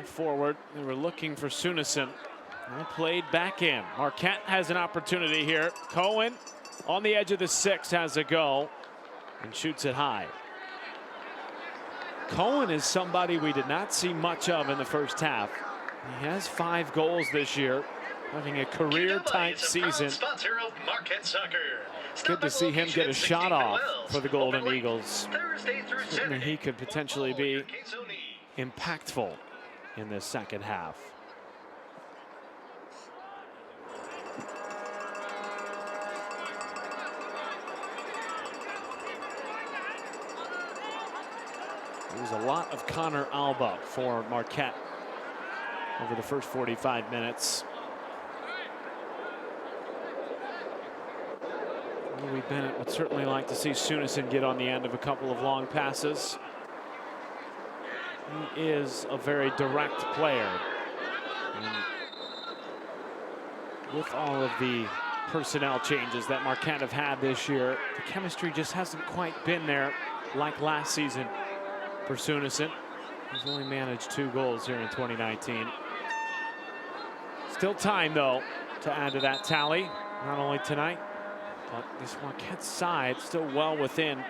Forward, they were looking for Sunison. And played back in. Marquette has an opportunity here. Cohen on the edge of the 6 has a go and shoots it high. Cohen is somebody we did not see much of in the first half. He has 5 goals this year, having a career-type season. Good to see him get a shot off for the Golden Eagles. Certainly he could potentially be impactful in this second half. There was a lot of Connor Alba for Marquette over the first 45 minutes. Louis Bennett would certainly like to see Sunison get on the end of a couple of long passes. He is a very direct player. And with all of the personnel changes that Marquette have had this year, the chemistry just hasn't quite been there like last season for Sunison. He's only managed 2 goals here in 2019. Still time, though, to add to that tally. Not only tonight, but this Marquette side still well within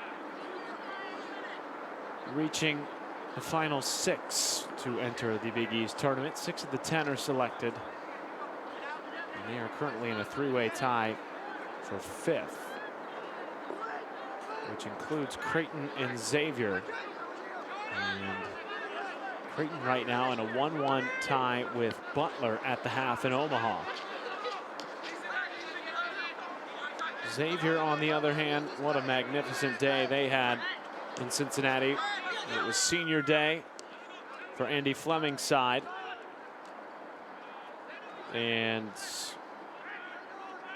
reaching the final 6 to enter the Big East tournament. 6 of the 10 are selected. And they are currently in a 3-way tie for 5th, which includes Creighton and Xavier. And Creighton right now in a 1-1 tie with Butler at the half in Omaha. Xavier, on the other hand, what a magnificent day they had in Cincinnati. It was senior day for Andy Fleming's side. And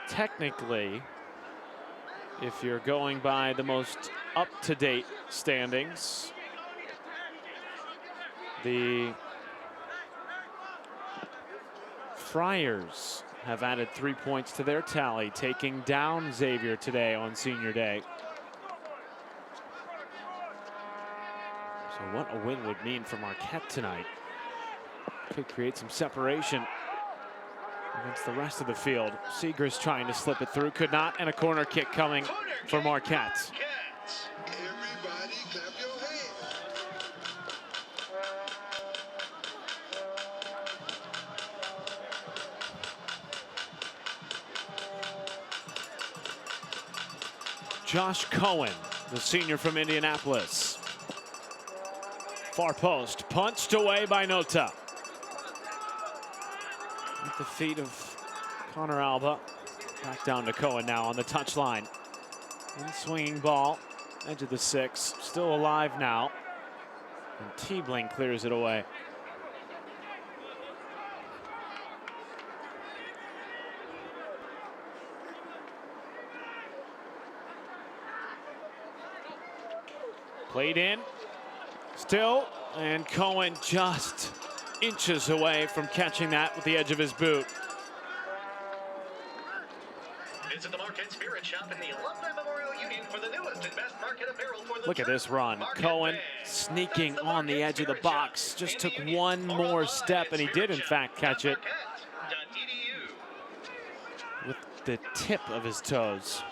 technically, if you're going by the most up-to-date standings, the Friars have added 3 points to their tally, taking down Xavier today on senior day. So what a win would mean for Marquette tonight. Could create some separation against the rest of the field. Seager's trying to slip it through, could not, and a corner kick coming for Marquette. Everybody clap your hands. Josh Cohen, the senior from Indianapolis. Far post, punched away by Nota. At the feet of Connor Alba. Back down to Cohen now on the touchline. In swinging ball, edge of the 6, still alive now. And Teebling clears it away. Played in, still, and Cohen just inches away from catching that with the edge of his boot. Visit the Marquette Spirit Shop in the Alumni Memorial Union for the newest and best Marquette apparel for the Look at this run. Cohen sneaking on the edge of the box. Just took one more step, and he did, in fact, catch it with the tip of his toes.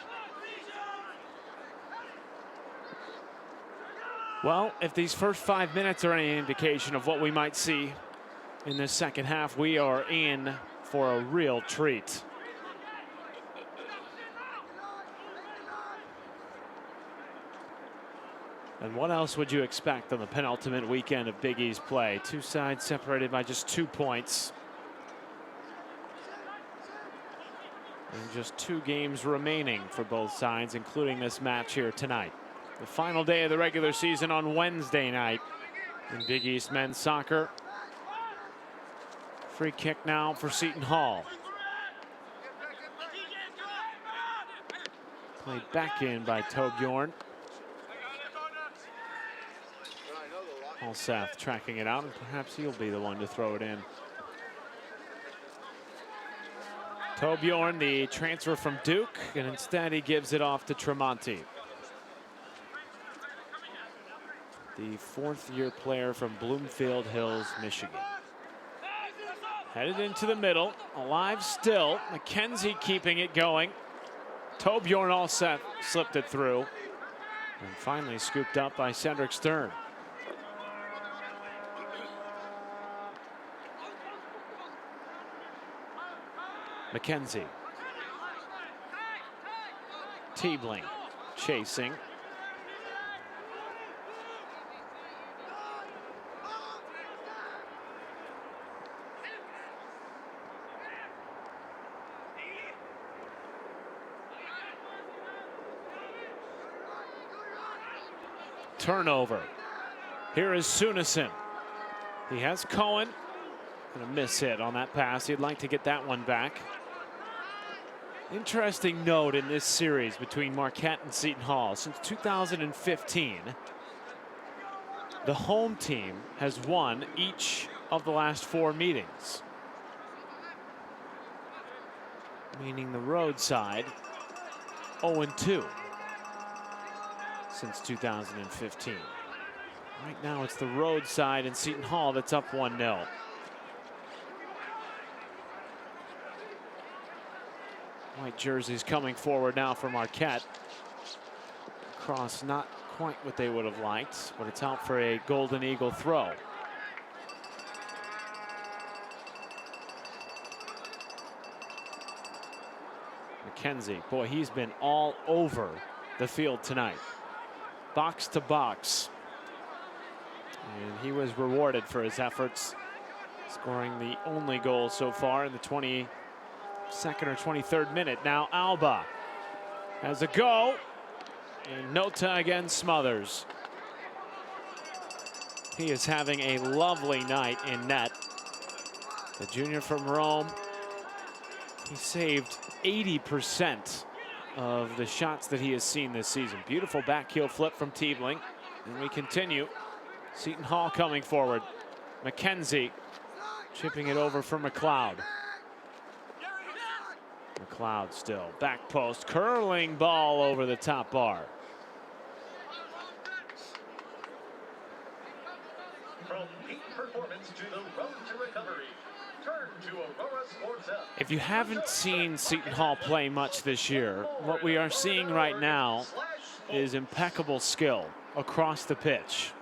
Well, if these first 5 minutes are any indication of what we might see in this second half, we are in for a real treat. And what else would you expect on the penultimate weekend of Big East play? Two sides separated by just 2 points. And just 2 games remaining for both sides, including this match here tonight. The final day of the regular season on Wednesday night in Big East men's soccer. Free kick now for Seton Hall. Played back in by Tobjorn. Alseth tracking it out, and perhaps he'll be the one to throw it in. Tobjorn, the transfer from Duke, and instead he gives it off to Tremonti. The 4th-year player from Bloomfield Hills, Michigan. Headed into the middle, alive still. McKenzie keeping it going. Tobjorn Alseth slipped it through. And finally scooped up by Cedric Stern. McKenzie. Teebling chasing. Turnover. Here is Sunison. He has Cohen. And a miss hit on that pass. He'd like to get that one back. Interesting note in this series between Marquette and Seton Hall. Since 2015, the home team has won each of the last 4 meetings. Meaning the road side 0-2 since 2015. Right now it's the road side in Seton Hall that's up 1-0. White jerseys coming forward now for Marquette. Cross not quite what they would have liked, but it's out for a Golden Eagle throw. McKenzie, boy, he's been all over the field tonight. Box to box. And he was rewarded for his efforts, scoring the only goal so far in the 22nd or 23rd minute. Now Alba has a go, and Nota again smothers. He is having a lovely night in net. The junior from Rome, he saved 80% of the shots that he has seen this season. Beautiful back heel flip from Tiebling. And we continue. Seton Hall coming forward. McKenzie chipping it over for McLeod. McLeod still back post, curling ball over the top bar. From peak performance to the road to recovery. Turn to Aurora Sports Hub. If you haven't seen Seton Hall play much this year, what we are seeing right now is impeccable skill across the pitch.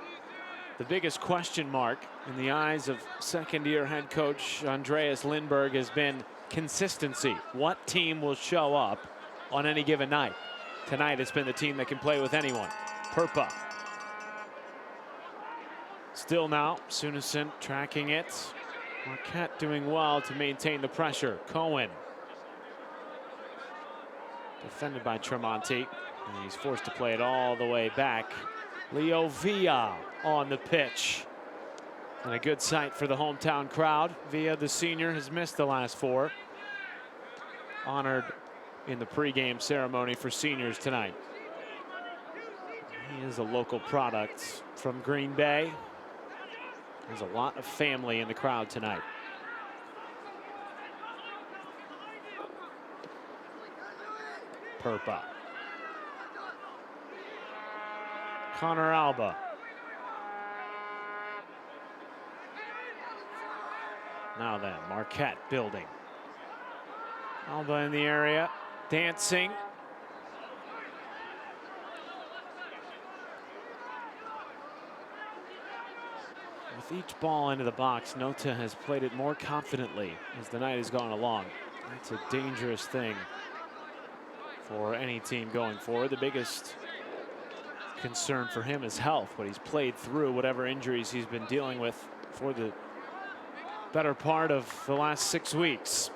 The biggest question mark in the eyes of second-year head coach Andreas Lindberg has been consistency. What team will show up on any given night? Tonight it's been the team that can play with anyone. Perpa. Still now, Sunison tracking it. Marquette doing well to maintain the pressure. Cohen. Defended by Tremonti. And he's forced to play it all the way back. Leo Villa on the pitch. And a good sight for the hometown crowd. Villa, the senior, has missed the last 4. Honored in the pregame ceremony for seniors tonight. He is a local product from Green Bay. There's a lot of family in the crowd tonight. Perpa. Connor Alba. Now then, Marquette building. Alba in the area, dancing. With each ball into the box, Nota has played it more confidently as the night has gone along. That's a dangerous thing for any team going forward. The biggest concern for him is health, but he's played through whatever injuries he's been dealing with for the better part of the last 6 weeks,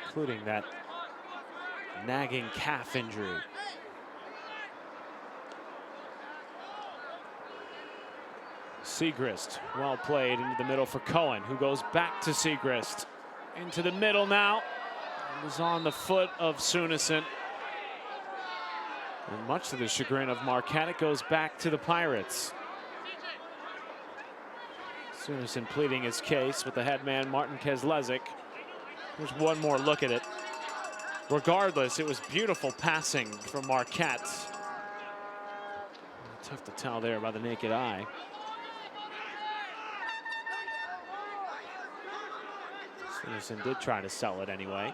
including that nagging calf injury. Segrist, well played into the middle for Cohen, who goes back to Segrist. Into the middle now. It was on the foot of Sunison. And much to the chagrin of Marquette, it goes back to the Pirates. Sunison pleading his case with the headman, Martin Kezlezik. Here's one more look at it. Regardless, it was beautiful passing from Marquette. Tough to tell there by the naked eye. Sunison did try to sell it anyway.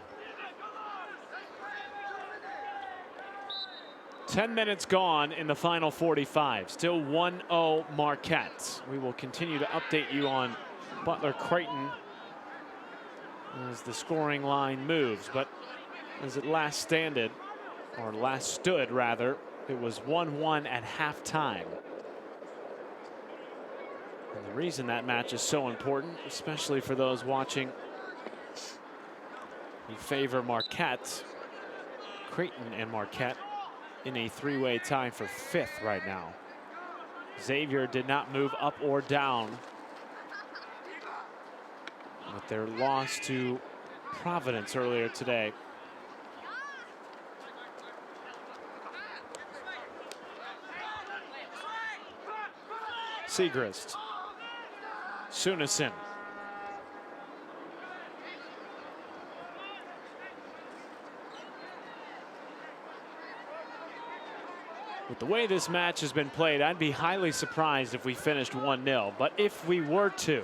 10 minutes gone in the final 45. Still 1-0 Marquette. We will continue to update you on Butler Creighton as the scoring line moves. But as it last stood rather, it was 1-1 at halftime. And the reason that match is so important, especially for those watching in favor Marquette, Creighton and Marquette in a 3-way tie for 5th right now. Xavier did not move up or down with their loss to Providence earlier today. Segrist. Sunison. With the way this match has been played, I'd be highly surprised if we finished 1-0. But if we were to,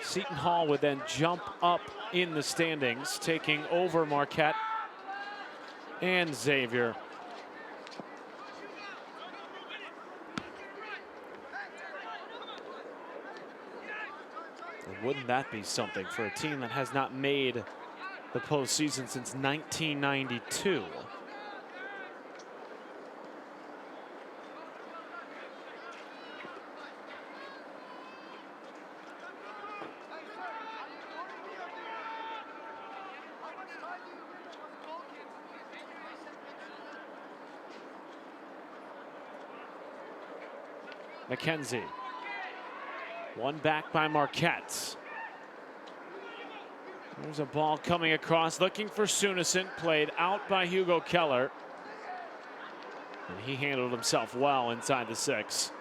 Seton Hall would then jump up in the standings, taking over Marquette and Xavier. And wouldn't that be something for a team that has not made the postseason since 1992? McKenzie. One back by Marquette. There's a ball coming across, looking for Sunison, played out by Hugo Keller. And he handled himself well inside the 6.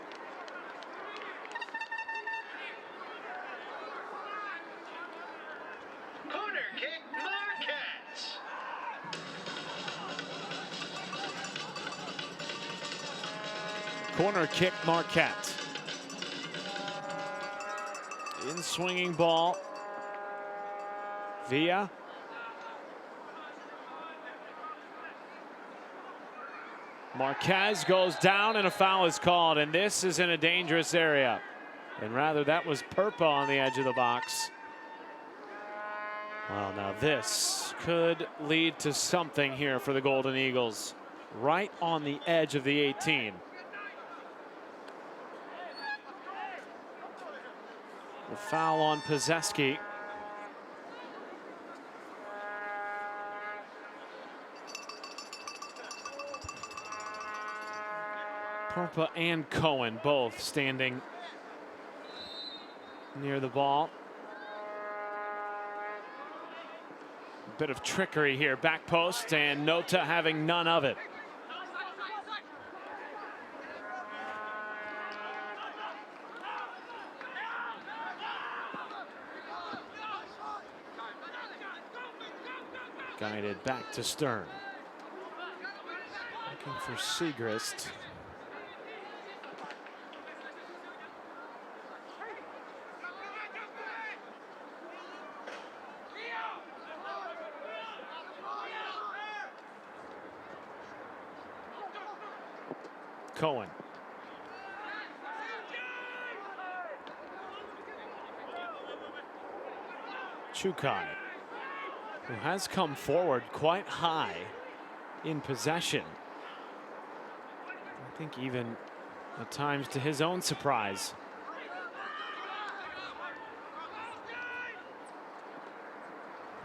Corner kick, Marquette. Corner kick, Marquette. In swinging ball. Villa. Marquez goes down and a foul is called, and this is in a dangerous area. And rather, that was Purpa on the edge of the box. Well, now this could lead to something here for the Golden Eagles. Right on the edge of the 18. The foul on Pozeski. Purpa and Cohen both standing near the ball. A bit of trickery here, back post, and Nota having none of it. Guided back to Stern. Looking for Segrist. Cohen. Chukai, who has come forward quite high in possession. I think even at times to his own surprise.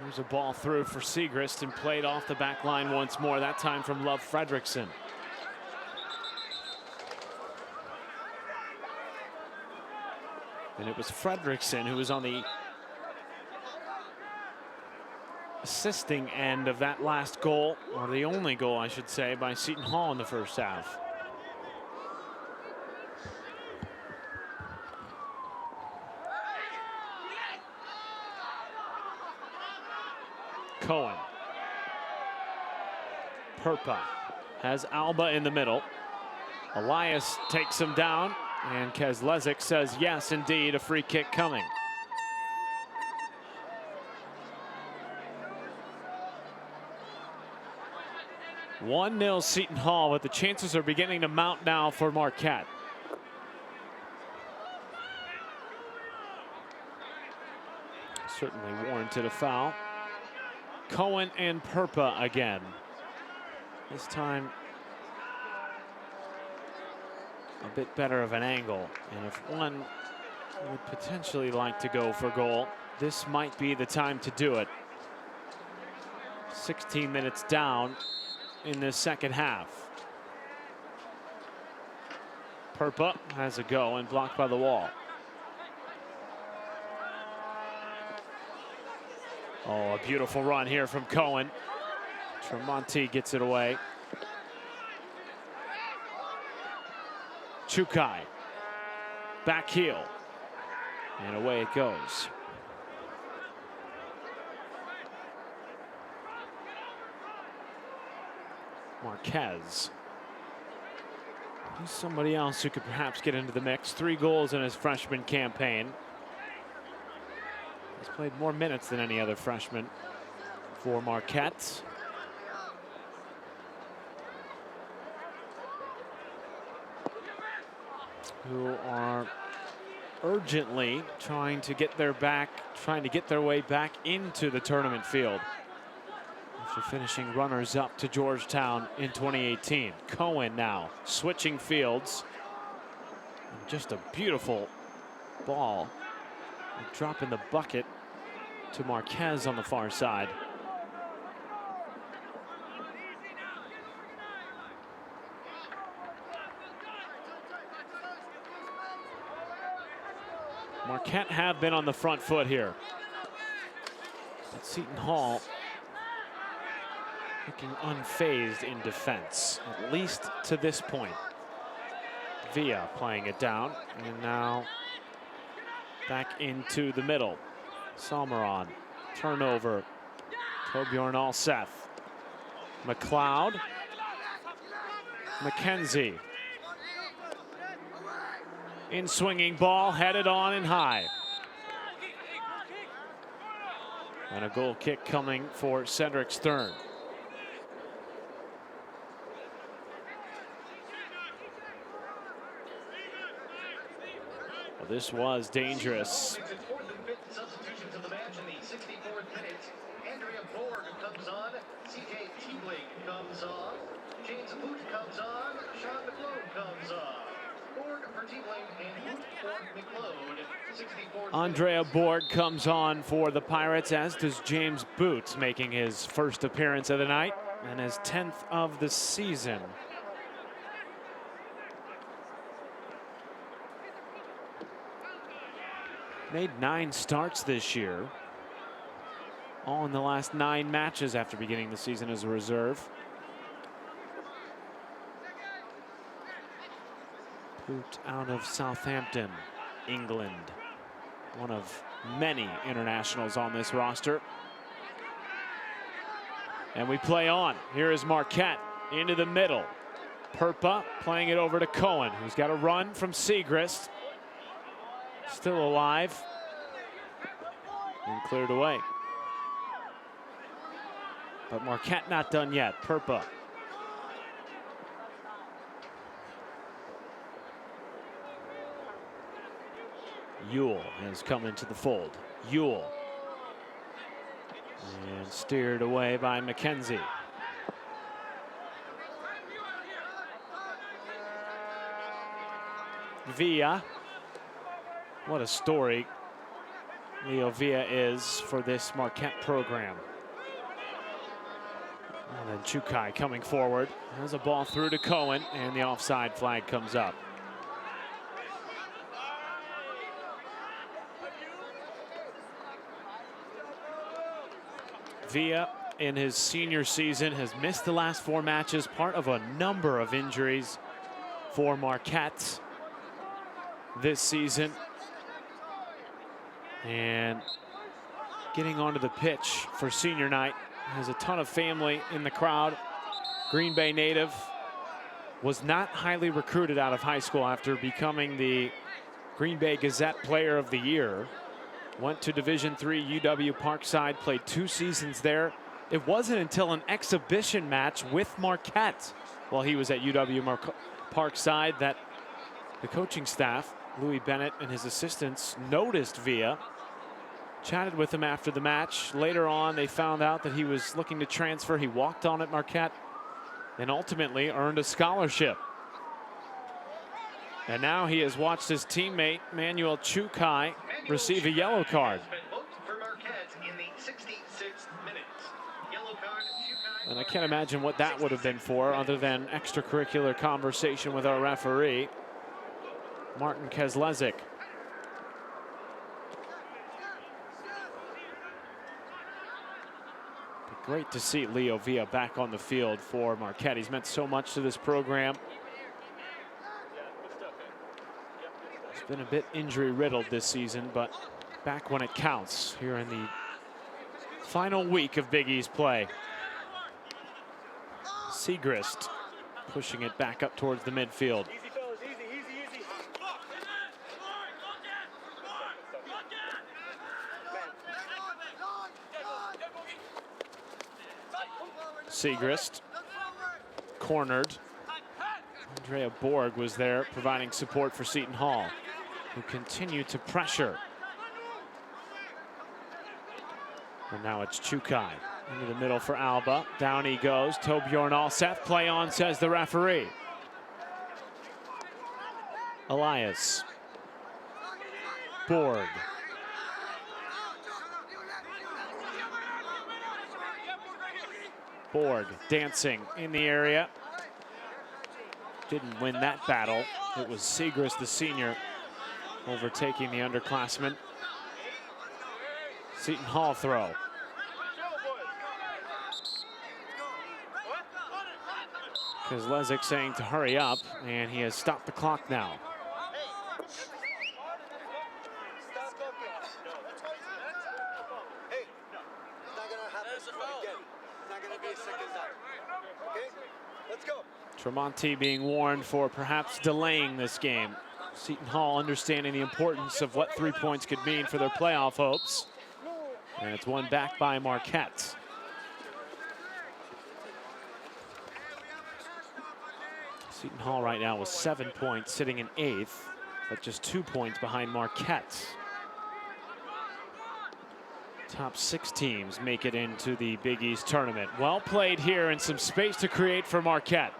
There's a ball through for Segrist and played off the back line once more, that time from Love Fredrickson. And it was Fredrickson who was on the assisting end of that last goal, or the only goal, I should say, by Seton Hall in the first half. Cohen. Purpa has Alba in the middle. Elias takes him down, and Kezlezik says, yes, indeed, a free kick coming. (1-0) Seton Hall, but the chances are beginning to mount now for Marquette. Certainly warranted a foul. Cohen and Purpa again. This time a bit better of an angle, and if one would potentially like to go for goal, this might be the time to do it. 16 minutes down in the second half. Purpa has a go and blocked by the wall. Oh, a beautiful run here from Cohen. Tremonti gets it away. Chukai, back heel, and away it goes. Marquez. He's somebody else who could perhaps get into the mix. 3 goals in his freshman campaign. He's played more minutes than any other freshman for Marquette. who are urgently trying to get their way back into the tournament field after finishing runners-up to Georgetown in 2018. Cohen now switching fields. And just a beautiful ball. A drop in the bucket to Marquez on the far side. Marquette have been on the front foot here. But Seton Hall looking unfazed in defense, at least to this point. Villa playing it down, and now back into the middle. Salmeron, turnover. Torbjorn Alseth. McLeod. McKenzie. In swinging ball, headed on and high. And a goal kick coming for Cedric Stern. Well, this was dangerous. Substitutions of the match in the 64th minute. Andrea Borg comes on. CJ Teebling comes on. James Boot comes on. Sean McLeod comes on. Borg for Teebling and Boot for McLeod. 64th. Andrea Borg comes on for the Pirates, as does James Boot, making his first appearance of the night and his 10th of the season. Made 9 starts this year, all in the last 9 matches after beginning the season as a reserve. Boot out of Southampton, England. One of many internationals on this roster. And we play on. Here is Marquette into the middle. Perpa playing it over to Cohen, who's got a run from Segrist. Still alive and cleared away. But Marquette not done yet. Perpa. Ewell has come into the fold. Ewell. And steered away by McKenzie. Villa. What a story Leo Villa is for this Marquette program. And then Chukai coming forward. Has a ball through to Cohen, and the offside flag comes up. Villa in his senior season has missed the last 4 matches, part of a number of injuries for Marquette this season. And getting onto the pitch for senior night. Has a ton of family in the crowd. Green Bay native. Was not highly recruited out of high school after becoming the Green Bay Gazette Player of the Year. Went to Division III UW Parkside, played 2 seasons there. It wasn't until an exhibition match with Marquette while he was at UW Parkside that the coaching staff, Louis Bennett and his assistants, noticed Villa. Chatted with him after the match. Later on, they found out that he was looking to transfer. He walked on at Marquette and ultimately earned a scholarship. And now he has watched his teammate, Manuel Chukai, receive a yellow card. And I can't imagine what that would have been for other than extracurricular conversation with our referee, Martin Kezlezik. Great to see Leo Villa back on the field for Marquette. He's meant so much to this program. He's been a bit injury riddled this season, but back when it counts here in the final week of Big East play. Segrist pushing it back up towards the midfield. Segrist cornered. Andrea Borg was there providing support for Seton Hall, who continue to pressure. And now it's Chukai into the middle for Alba. Down he goes. Torbjorn Alseth, play on, says the referee. Elias. Borg. Borg dancing in the area. Didn't win that battle. It was Segrist, the senior, overtaking the underclassmen. Seton Hall throw. Kozlezik saying to hurry up, and he has stopped the clock now. Tremonti being warned for perhaps delaying this game. Seton Hall understanding the importance of what 3 points could mean for their playoff hopes. And it's won back by Marquette. Seton Hall right now with 7 points, sitting in 8th, but just 2 points behind Marquette. Top 6 teams make it into the Big East tournament. Well played here, and some space to create for Marquette.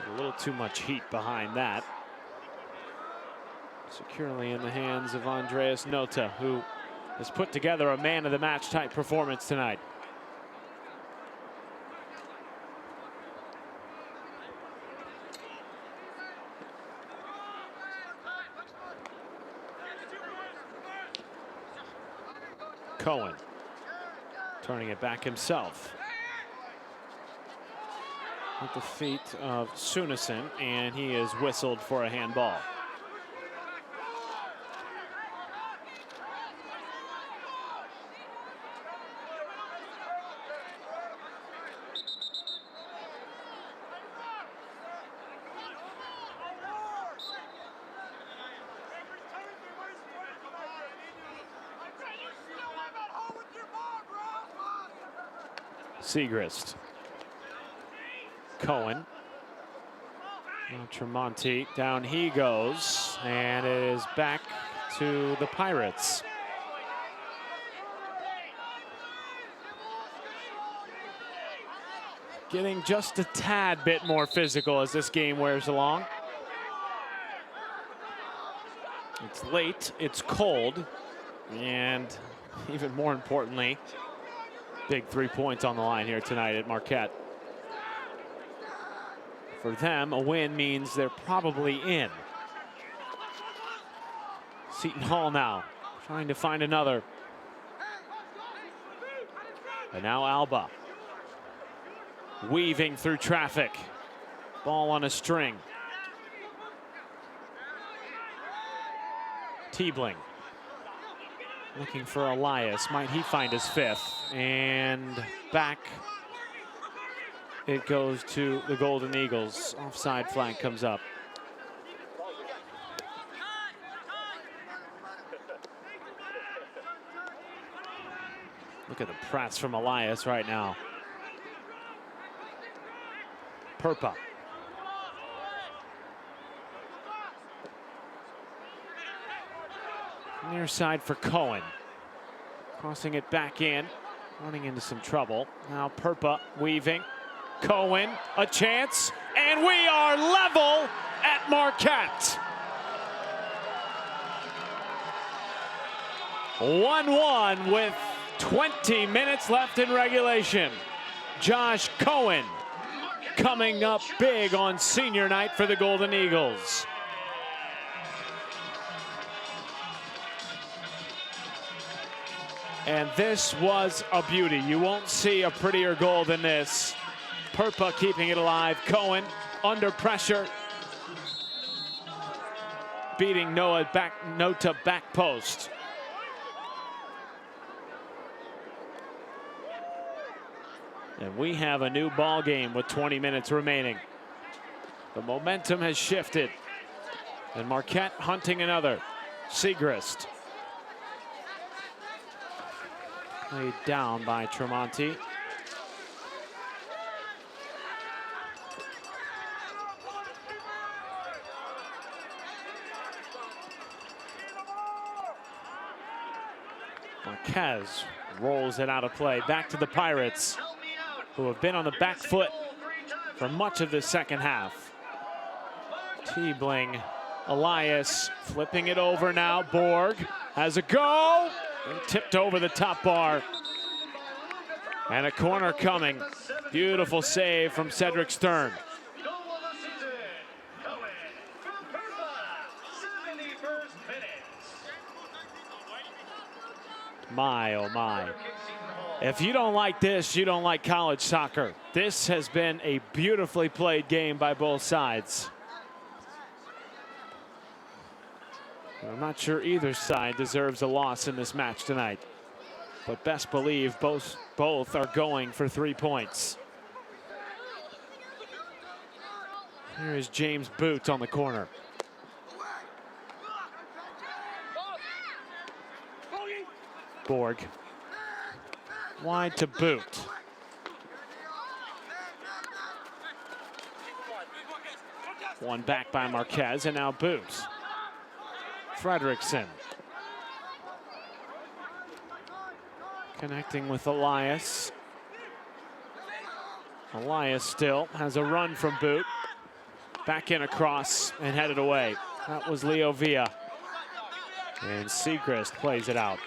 A little too much heat behind that. Securely in the hands of Andreas Nota, who has put together a man of the match type performance tonight. Cohen turning it back himself at the feet of Suneson, and he is whistled for a handball. Segrist. Cohen. Now Tremonti, down he goes, and it is back to the Pirates. Getting just a tad bit more physical as this game wears along. It's late, it's cold, and even more importantly, big 3 points on the line here tonight at Marquette. For them, a win means they're probably in. Seton Hall now trying to find another. And now Alba weaving through traffic. Ball on a string. Teebling looking for Elias. Might he find his 5th? And back it goes to the Golden Eagles. Offside flag comes up. Look at the press from Elias right now. Purpa. Near side for Cohen. Crossing it back in. Running into some trouble. Now Purpa weaving. Cohen, a chance. And we are level at Marquette. 1-1 with 20 minutes left in regulation. Josh Cohen coming up big on senior night for the Golden Eagles. And this was a beauty. You won't see a prettier goal than this. Purpa keeping it alive. Cohen under pressure. Beating Nota back post. And we have a new ball game with 20 minutes remaining. The momentum has shifted. And Marquette hunting another. Segrist. Played down by Tremonti. Marquez rolls it out of play. Back to the Pirates, who have been on the back foot for much of the second half. Teebling, Elias flipping it over now. Borg has a go. And tipped over the top bar. And a corner coming. Beautiful save from Cedric Stern. My, oh my. If you don't like this, you don't like college soccer. This has been a beautifully played game by both sides. I'm not sure either side deserves a loss in this match tonight. But best believe both are going for 3 points. Here is James Boot on the corner. Borg. Wide to Boot. One back by Marquez, and now Boot. Fredrickson. Connecting with Elias. Elias still has a run from Boot. Back in across and headed away. That was Leo Villa. And Segrist plays it out.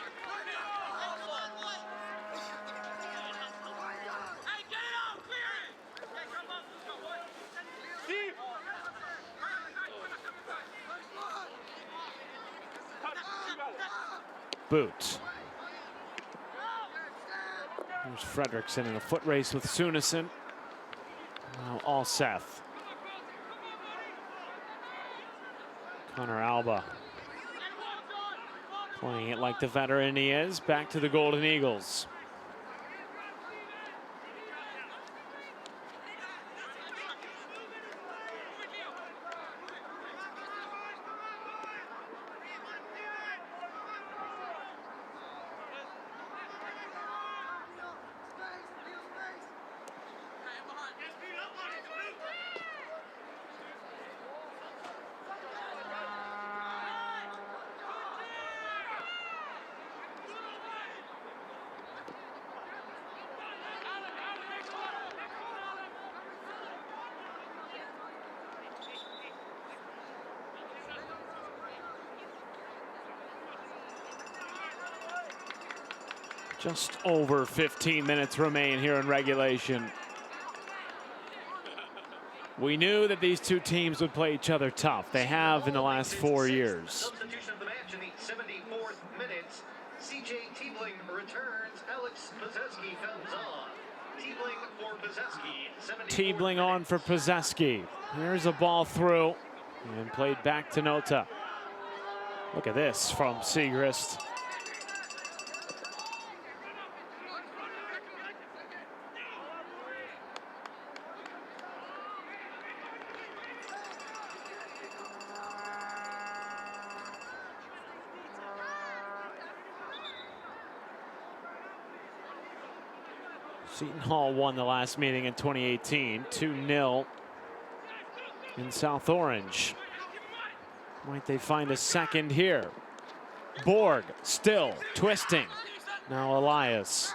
Boot. There's Fredrickson in a foot race with Sunison. Now all Seth. Connor Alba playing it like the veteran he is. Back to the Golden Eagles. Just over 15 minutes remain here in regulation. We knew that these two teams would play each other tough. They have in the last 4 years. Substitution of the match in the 74th minute. CJ Teebling returns. Alex Pozeski comes on. Teebling for Pozeski. Teebling on for Pozeski. Here's a ball through and played back to Nota. Look at this from Segrist. Seton Hall won the last meeting in 2018, 2-0 in South Orange. Might they find a second here? Borg still twisting. Now Elias.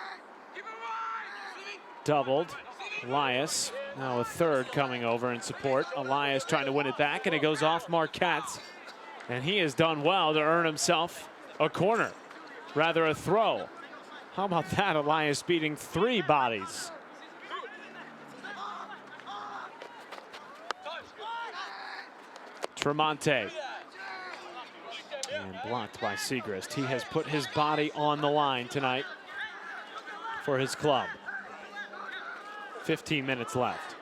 Doubled. Elias now a third coming over in support. Elias trying to win it back, and it goes off Marquette. And he has done well to earn himself a corner, rather a throw. How about that, Elias beating 3 bodies. Tremonte. And blocked by Segrist. He has put his body on the line tonight for his club. 15 minutes left.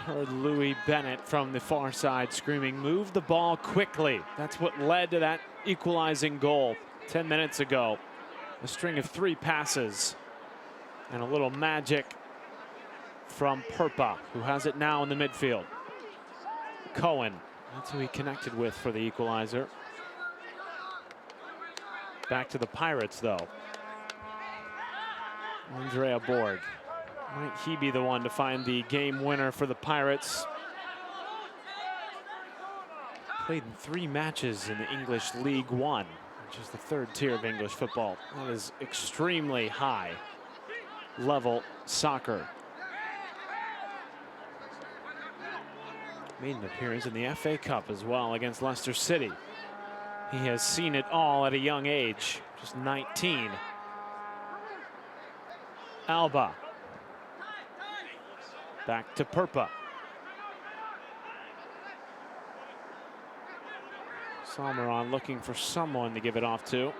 Heard Louis Bennett from the far side screaming, "Move the ball quickly." That's what led to that equalizing goal 10 minutes ago. A string of 3 passes And a little magic from Perpa, who has it now in the midfield. Cohen, that's who he connected with for the equalizer. Back to the Pirates, though. Andrea Borg. Might he be the one to find the game winner for the Pirates? Played in 3 matches in the English League One, which is the 3rd tier of English football. That is extremely high level soccer. Made an appearance in the FA Cup as well against Leicester City. He has seen it all at a young age, just 19. Alba. Back to Perpa. Salmeron looking for someone to give it off to.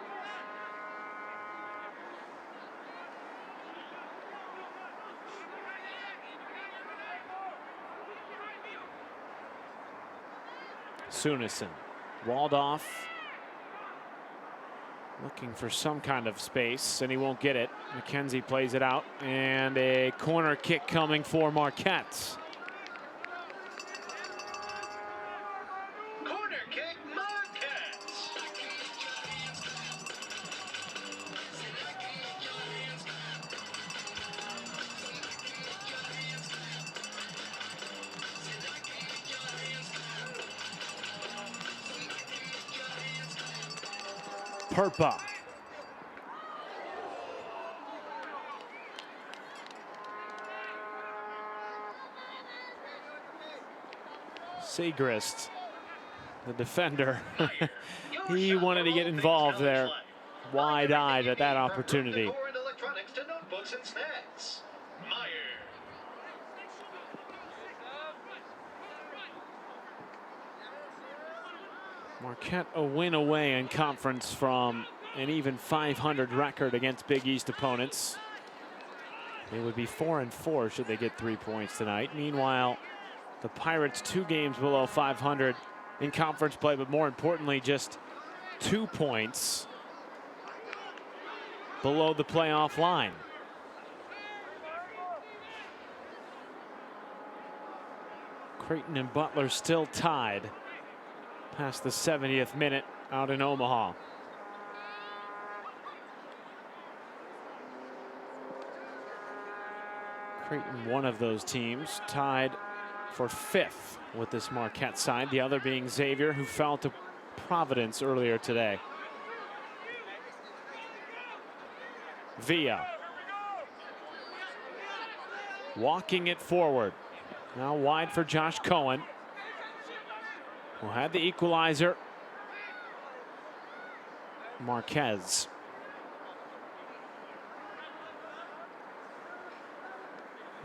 Sunison, walled off, looking for some kind of space, and he won't get it. McKenzie plays it out, and a corner kick coming for Marquette. Corner kick, Marquette. Perpa. Segrist, the defender, he wanted to get involved there. Wide-eyed at that opportunity. Electronics to notebooks and snacks. Meyer. Marquette a win away in conference from an even 500 record against Big East opponents. They would be 4-4 should they get 3 points tonight. Meanwhile, the Pirates 2 games below 500 in conference play, but more importantly, just 2 points below the playoff line. Creighton and Butler still tied past the 70th minute out in Omaha. Creighton, one of those teams, tied for 5th with this Marquette side, the other being Xavier, who fell to Providence earlier today. Villa walking it forward. Now wide for Josh Cohen, who had the equalizer. Marquez.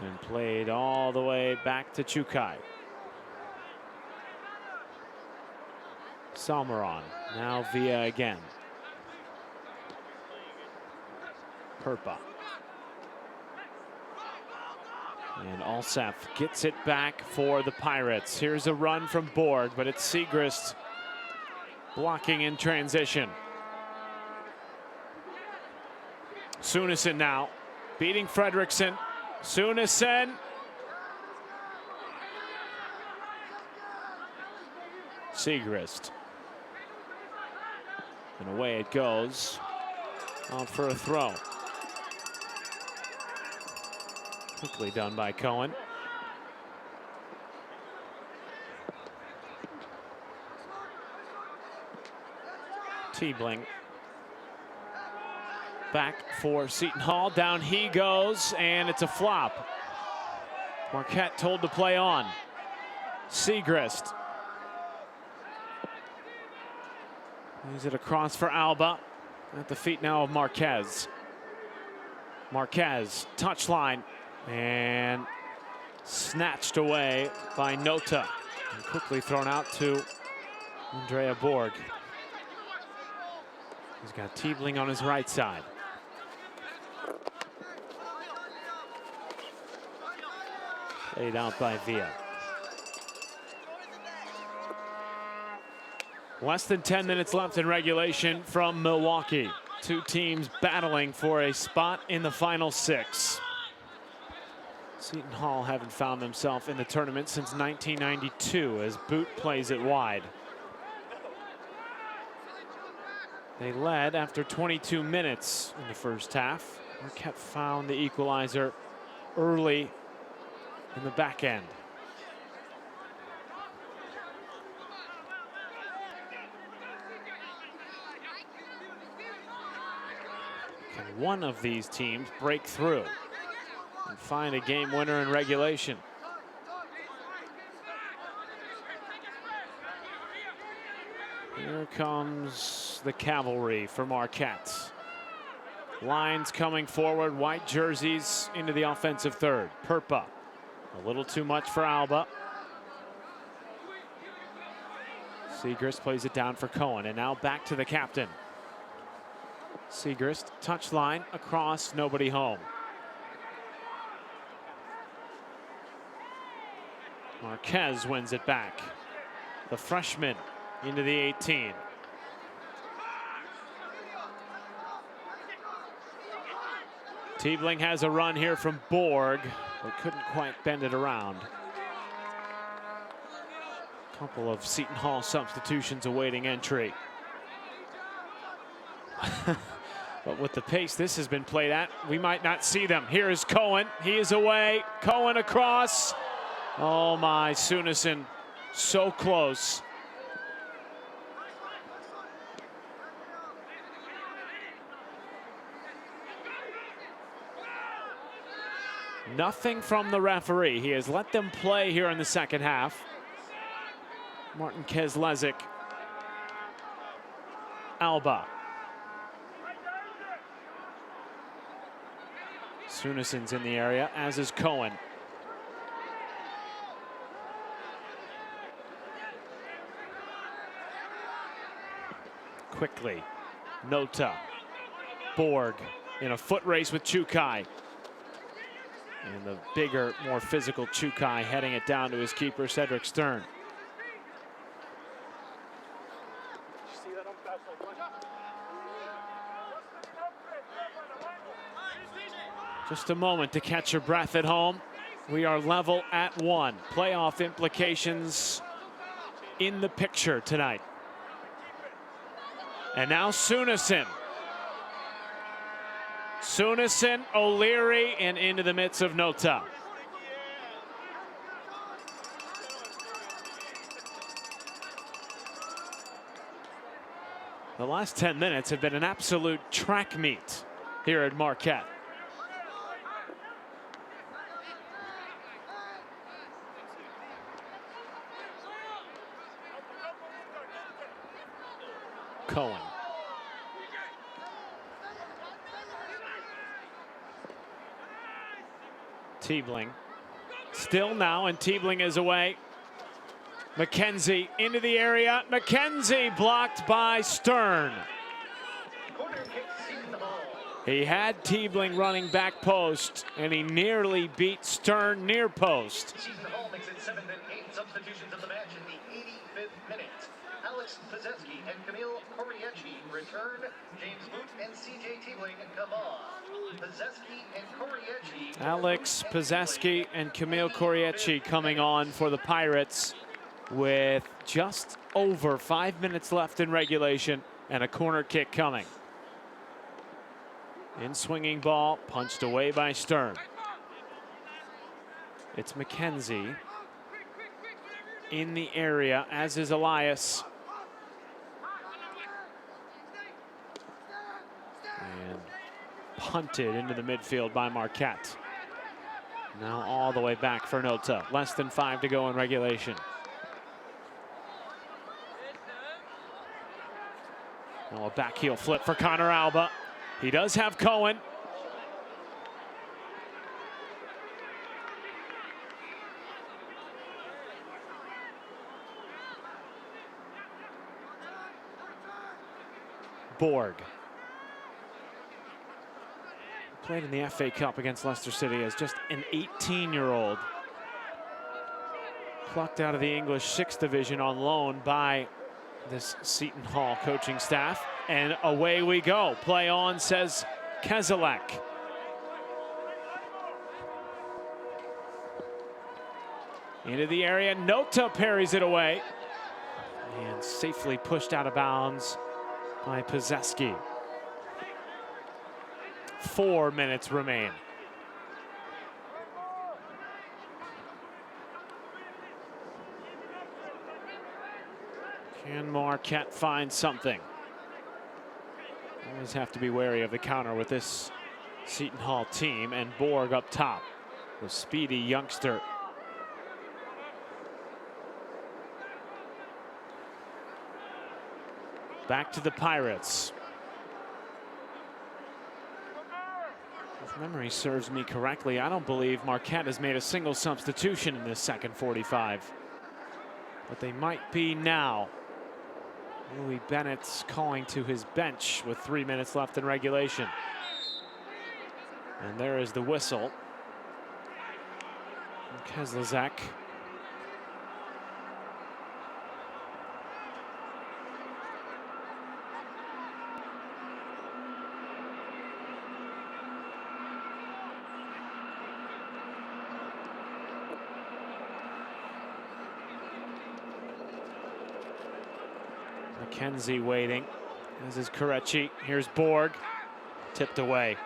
And played all the way back to Chukai. Salmeron, now Villa again. Perpa. And Alsef gets it back for the Pirates. Here's a run from Borg, but it's Segrist blocking in transition. Sunison now beating Fredrickson. Sunison. Segrist. And away it goes. Out for a throw. Quickly done by Cohen. Teebling. Back for Seton Hall. Down he goes, and it's a flop. Marquette told to play on. Segrist. Leaves it across for Alba. At the feet now of Marquez. Marquez, touchline, and snatched away by Nota. And quickly thrown out to Andrea Borg. He's got Teebling on his right side. Played out by Villa. Less than 10 minutes left in regulation from Milwaukee. Two teams battling for a spot in the final six. Seton Hall haven't found themselves in the tournament since 1992 as Boot plays it wide. They led after 22 minutes in the first half. Marquette found the equalizer early in the back end. Can one of these teams break through and find a game winner in regulation? Here comes the cavalry for Marquette. Lines coming forward, white jerseys into the offensive third. Purpa, a little too much for Alba. Segrist plays it down for Cohen, and now back to the captain. Segrist, touchline, across, nobody home. Marquez wins it back. The freshman into the 18. Tiebling has a run here from Borg, but couldn't quite bend it around. A couple of Seton Hall substitutions awaiting entry. But with the pace this has been played at, we might not see them. Here is Cohen. He is away. Cohen across. Oh my, Sunison so close. Nothing from the referee. He has let them play here in the second half. Martin Kezlezik. Alba. Sunison's in the area, as is Cohen. Quickly, Nota, Borg in a foot race with Chukai. And the bigger, more physical Chukai heading it down to his keeper, Cedric Stern. Just a moment to catch your breath at home. We are level at 1. Playoff implications in the picture tonight. And now Sunison. Sunison, O'Leary, and into the midst of Nota. The last 10 minutes have been an absolute track meet here at Marquette. Cohen. Tiebling. Still now, and Tiebling is away. McKenzie into the area. McKenzie blocked by Stern. He had Tiebling running back post, and he nearly beat Stern near post. Seton Hall makes it 7 and 8 substitutions of the match in the 85th minute. Alex Pazeski and Camille Corriecci return. James Boot and CJ Tiebling come on. Pazeski and Corriecci. Alex Pazeski and Camille Corriecci coming on for the Pirates with just over 5 minutes left in regulation and a corner kick coming. In swinging ball, punched away by Stern. It's McKenzie in the area, as is Elias. And punted into the midfield by Marquette. Now all the way back for Nota. Less than 5 to go in regulation. Now a back heel flip for Connor Alba. He does have Cohen. Borg. Played in the FA Cup against Leicester City as just an 18-year-old. Plucked out of the English 6th division on loan by this Seton Hall coaching staff. And away we go. Play on, says Keselek. Into the area, Nota parries it away. And safely pushed out of bounds by Pozeski. 4 minutes remain. Can Marquette find something? Always have to be wary of the counter with this Seton Hall team, and Borg up top, the speedy youngster. Back to the Pirates. If memory serves me correctly, I don't believe Marquette has made a single substitution in this second 45. But they might be now. Louis Bennett's calling to his bench with 3 minutes left in regulation. And there is the whistle. Keselek. McKenzie waiting. This is Karechi. Here's Borg. Tipped away.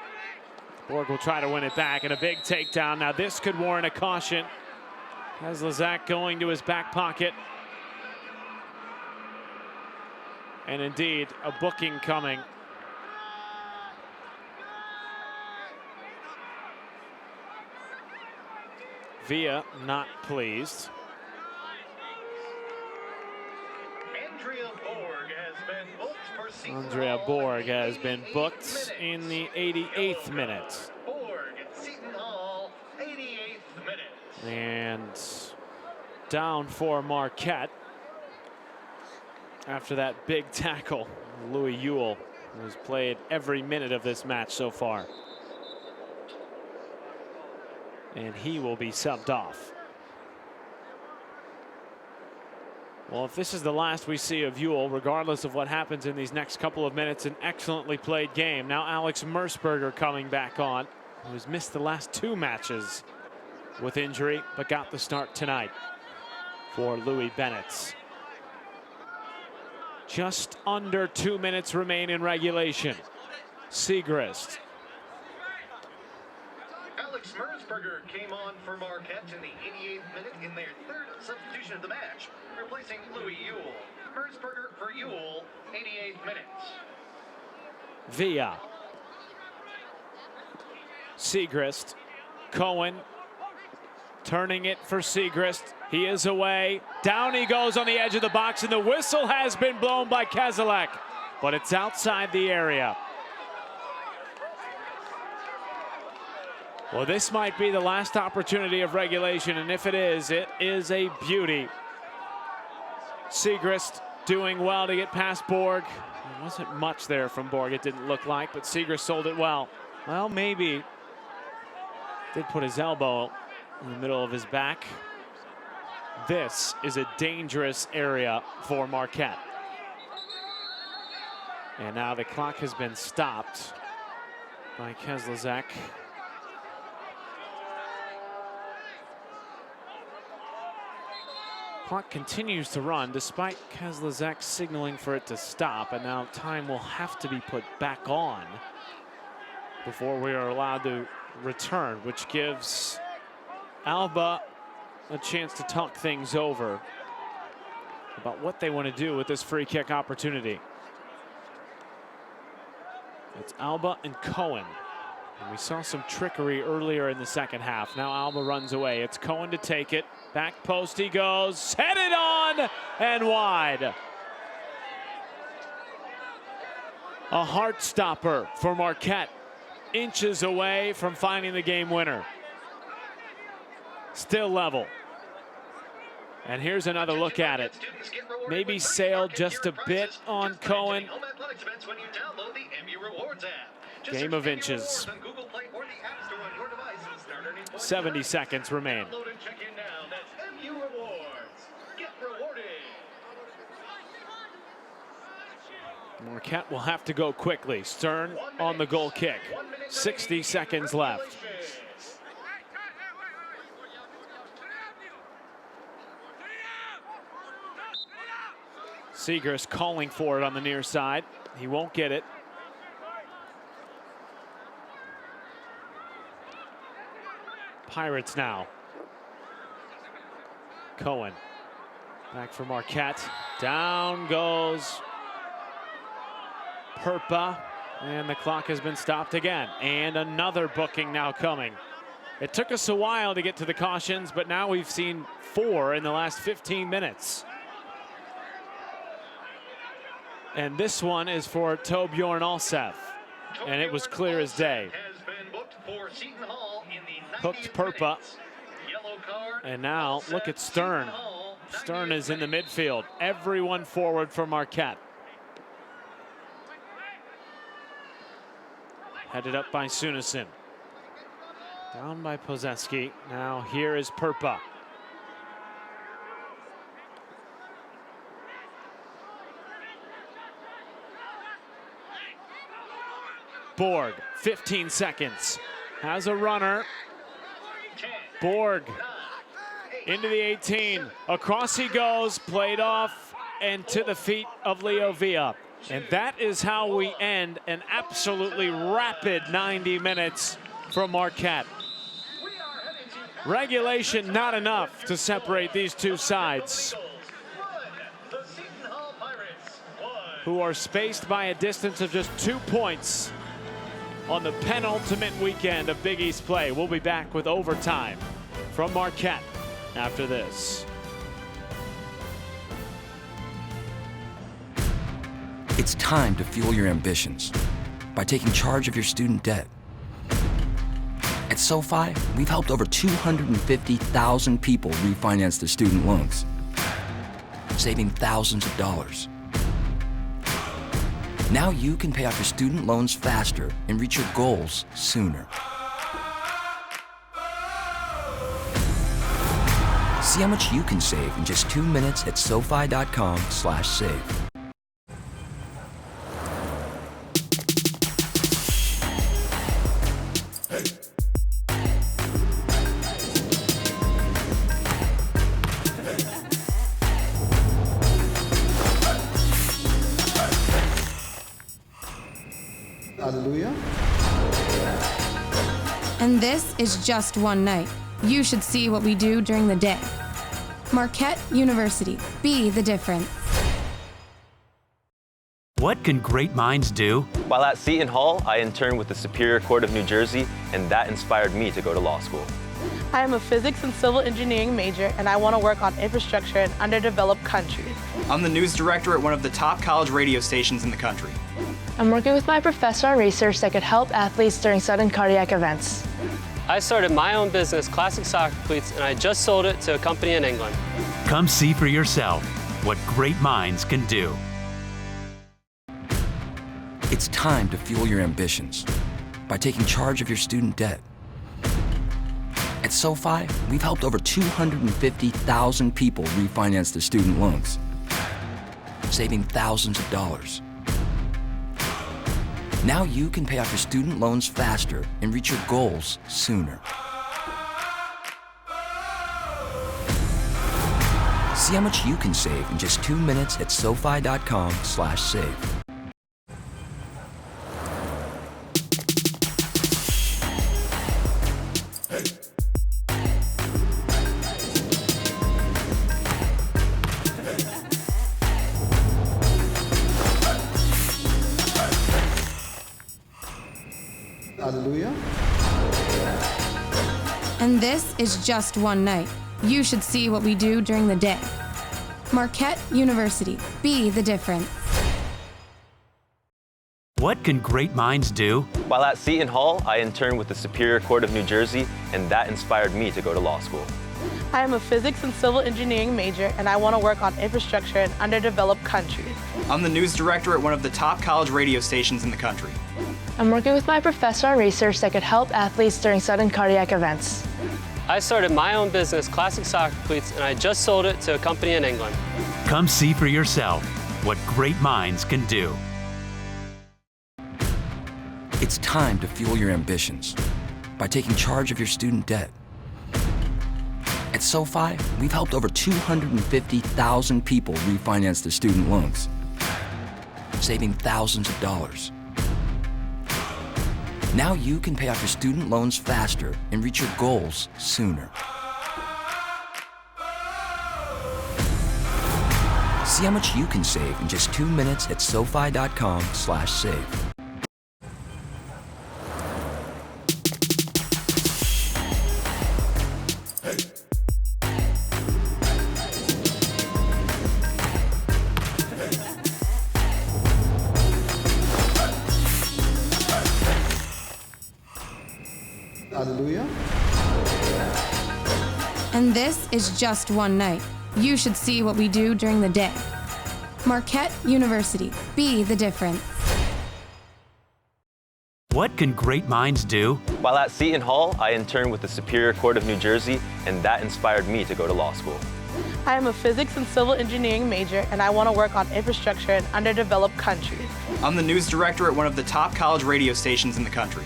Borg will try to win it back, and a big takedown. Now this could warrant a caution. Keselek going to his back pocket. And indeed, a booking coming. Villa not pleased. Andrea Borg has been booked in the 88th minute. Borg, Seton Hall, 88th minute. And down for Marquette after that big tackle. Louis Ewell, who's played every minute of this match so far. And he will be subbed off. Well, if this is the last we see of Ewell, regardless of what happens in these next couple of minutes, an excellently played game. Now Alex Merceberger coming back on, who's missed the last 2 matches with injury, but got the start tonight for Louis Bennett. Just under 2 minutes remain in regulation. Siegrist. Alex Merceberger came on for Marquette in the 88th minute in their 3rd substitution of the match, replacing Louis Ewell. Merceberger for Ewell, 88th minute. Villa. Siegrist. Cohen turning it for Siegrist. He is away. Down he goes on the edge of the box, and the whistle has been blown by Keselek, but it's outside the area. Well, this might be the last opportunity of regulation, and if it is a beauty. Siegrist doing well to get past Borg. There wasn't much there from Borg, it didn't look like, but Siegrist sold it well. Well, maybe. Did put his elbow in the middle of his back. This is a dangerous area for Marquette. And now the clock has been stopped by Keselek. Clock continues to run despite Keselek signaling for it to stop, and now time will have to be put back on before we are allowed to return, which gives Alba a chance to talk things over about what they want to do with this free kick opportunity. It's Alba and Cohen. And we saw some trickery earlier in the second half. Now Alba runs away. It's Cohen to take it. Back post he goes, headed on and wide. A heart stopper for Marquette. Inches away from finding the game winner. Still level. And here's another look at it. Maybe sailed just a bit on Cohen. Game of inches. 70 seconds remain. Marquette will have to go quickly. Stern on the goal kick. 60 seconds left. Seegers calling for it on the near side. He won't get it. Pirates now. Cohen. Back for Marquette. Down goes Perpa. And the clock has been stopped again. And another booking now coming. It took us a while to get to the cautions, but now we've seen 4 in the last 15 minutes. And this one is for Torbjorn Alseth. And it was clear as day. Hooked Perpa. And now look at Stern. Stern is in the midfield. Everyone forward for Marquette. Headed up by Sunison. Down by Pozeski. Now here is Perpa. Borg, 15 seconds. Has a runner. Borg into the 18. Across he goes, played off, and to the feet of Leo Villa. And that is how we end an absolutely rapid 90 minutes from Marquette. Regulation not enough to separate these two sides, who are spaced by a distance of just 2 points on the penultimate weekend of Big East play. We'll be back with overtime from Marquette after this. It's time to fuel your ambitions by taking charge of your student debt. At SoFi, we've helped over 250,000 people refinance their student loans, saving thousands of dollars. Now you can pay off your student loans faster and reach your goals sooner. See how much you can save in just 2 minutes at SoFi.com/save. Hallelujah. And this is just one night. You should see what we do during the day. Marquette University. Be the difference. What can great minds do? While at Seton Hall, I interned with the Superior Court of New Jersey, and that inspired me to go to law school. I am a physics and civil engineering major, and I want to work on infrastructure in underdeveloped countries. I'm the news director at one of the top college radio stations in the country. I'm working with my professor on research that could help athletes during sudden cardiac events. I started my own business, Classic Soccer Cleats, and I just sold it to a company in England. Come see for yourself what great minds can do. It's time to fuel your ambitions by taking charge of your student debt. At SoFi, we've helped over 250,000 people refinance their student loans, saving thousands of dollars. Now you can pay off your student loans faster and reach your goals sooner. See how much you can save in just 2 minutes at SoFi.com/save. Hallelujah. And this is just one night. You should see what we do during the day. Marquette University. Be the difference. What can great minds do? While at Seton Hall, I interned with the Superior Court of New Jersey, and that inspired me to go to law school. I am a physics and civil engineering major, and I want to work on infrastructure in underdeveloped countries. I'm the news director at one of the top college radio stations in the country. I'm working with my professor on research that could help athletes during sudden cardiac events. I started my own business, Classic Soccer Cleats, and I just sold it to a company in England. Come see for yourself what great minds can do. It's time to fuel your ambitions by taking charge of your student debt. At SoFi, we've helped over 250,000 people refinance their student loans, saving thousands of dollars. Now you can pay off your student loans faster and reach your goals sooner. See how much you can save in just 2 minutes at SoFi.com/save. Hallelujah. And this is just one night. You should see what we do during the day. Marquette University. Be the difference. What can great minds do? While at Seton Hall, I interned with the Superior Court of New Jersey, and that inspired me to go to law school. I am a physics and civil engineering major, and I want to work on infrastructure in underdeveloped countries. I'm the news director at one of the top college radio stations in the country.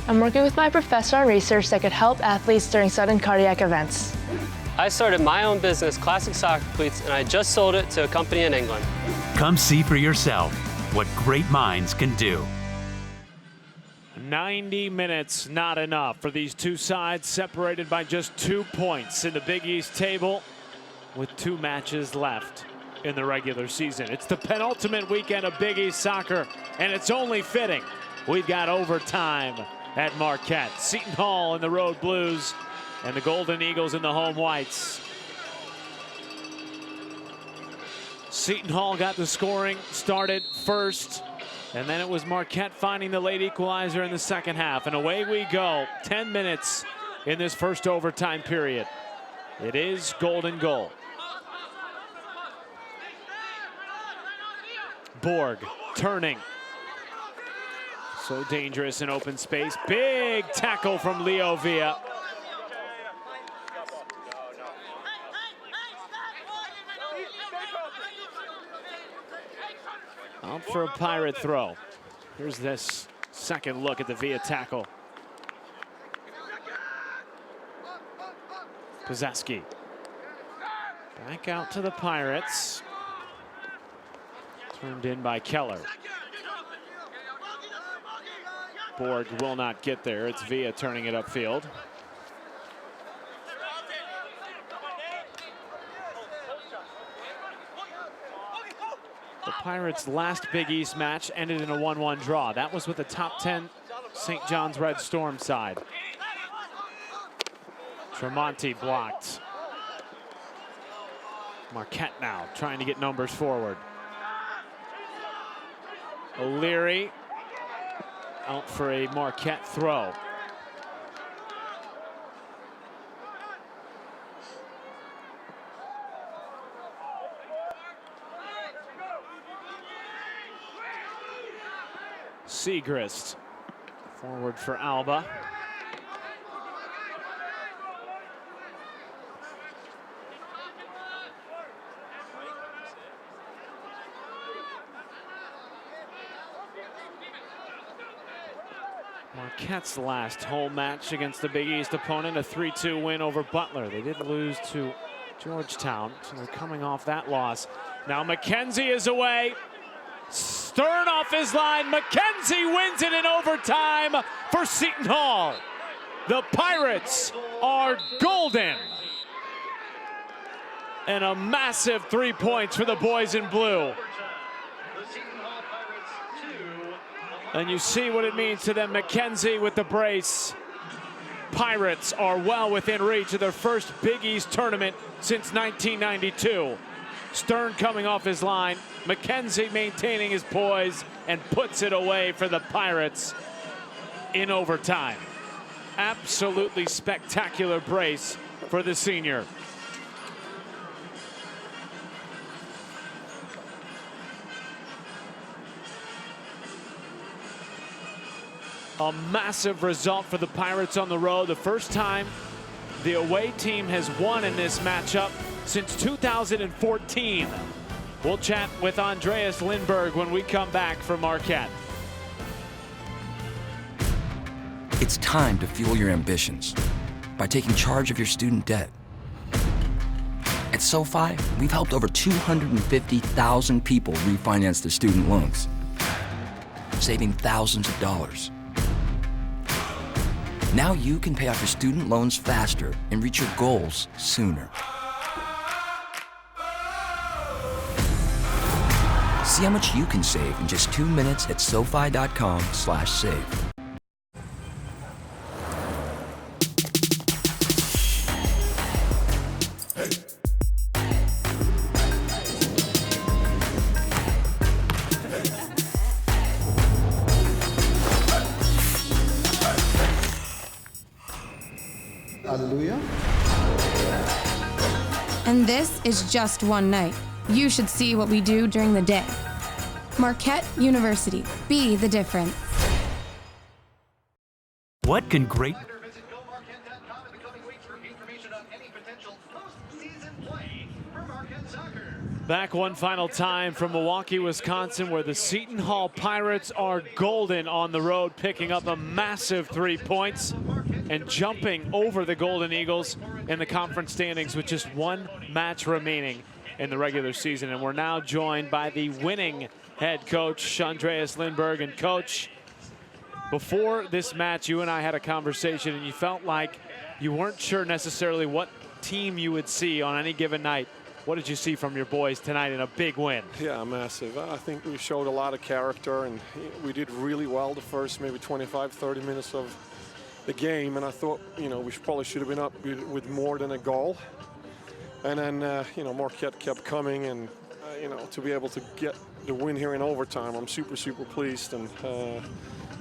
I'm working with my professor on research that could help athletes during sudden cardiac events. I started my own business, Classic Soccer Cleats, and I just sold it to a company in England. Come see for yourself what great minds can do. 90 minutes, not enough for these two sides separated by just 2 points in the Big East table with 2 matches left in the regular season. It's the penultimate weekend of Big East soccer, and it's only fitting we've got overtime at Marquette. Seton Hall in the road blues and the Golden Eagles in the home whites. Seton Hall got the scoring started first, and then it was Marquette finding the late equalizer in the second half. And away we go. 10 minutes in this first overtime period. It is golden goal. Borg turning. So dangerous in open space. Big tackle from Leo Villa. Out for a Pirate throw. Here's this second look at the Villa tackle. Kozeski. Back out to the Pirates. Turned in by Keller. Borg will not get there. It's Villa turning it upfield. The Pirates' last Big East match ended in a 1-1 draw. That was with the top 10 St. John's Red Storm side. Tremonti blocked. Marquette now trying to get numbers forward. O'Leary out for a Marquette throw. Segrist forward for Alba. Marquette's last home match against the Big East opponent, a 3-2 win over Butler. They did lose to Georgetown, so they're coming off that loss. Now McKenzie is away. Stern off his line. McKenzie wins it in overtime for Seton Hall. The Pirates are golden. And a massive 3 points for the boys in blue. And you see what it means to them. McKenzie with the brace. Pirates are well within reach of their first Big East tournament since 1992. Stern coming off his line. McKenzie maintaining his poise and puts it away for the Pirates in overtime. Absolutely spectacular brace for the senior. A massive result for the Pirates on the road. The first time the away team has won in this matchup since 2014. We'll chat with Andreas Lindberg when we come back from Marquette. It's time to fuel your ambitions by taking charge of your student debt. At SoFi, we've helped over 250,000 people refinance their student loans, saving thousands of dollars. Now you can pay off your student loans faster and reach your goals sooner. See how much you can save in just 2 minutes at SoFi.com/save. Hallelujah. And this is just one night. You should see what we do during the day. Marquette University. Be the difference. What can great... Visit GoMarquette.com in the coming weeks for information on any potential postseason play for Marquette soccer. Back one final time from Milwaukee, Wisconsin, where the Seton Hall Pirates are golden on the road, picking up a massive 3 points and jumping over the Golden Eagles in the conference standings with just one match remaining in the regular season. And we're now joined by the winning head coach, Andreas Lindberg. And coach, before this match, you and I had a conversation, and you felt like you weren't sure necessarily what team you would see on any given night. What did you see from your boys tonight in a big win? Yeah, massive. I think we showed a lot of character, and we did really well the first maybe 25, 30 minutes of the game. And I thought, we probably should have been up with more than a goal. And then, Marquette kept coming, and, to be able to get the win here in overtime, I'm super, super pleased. And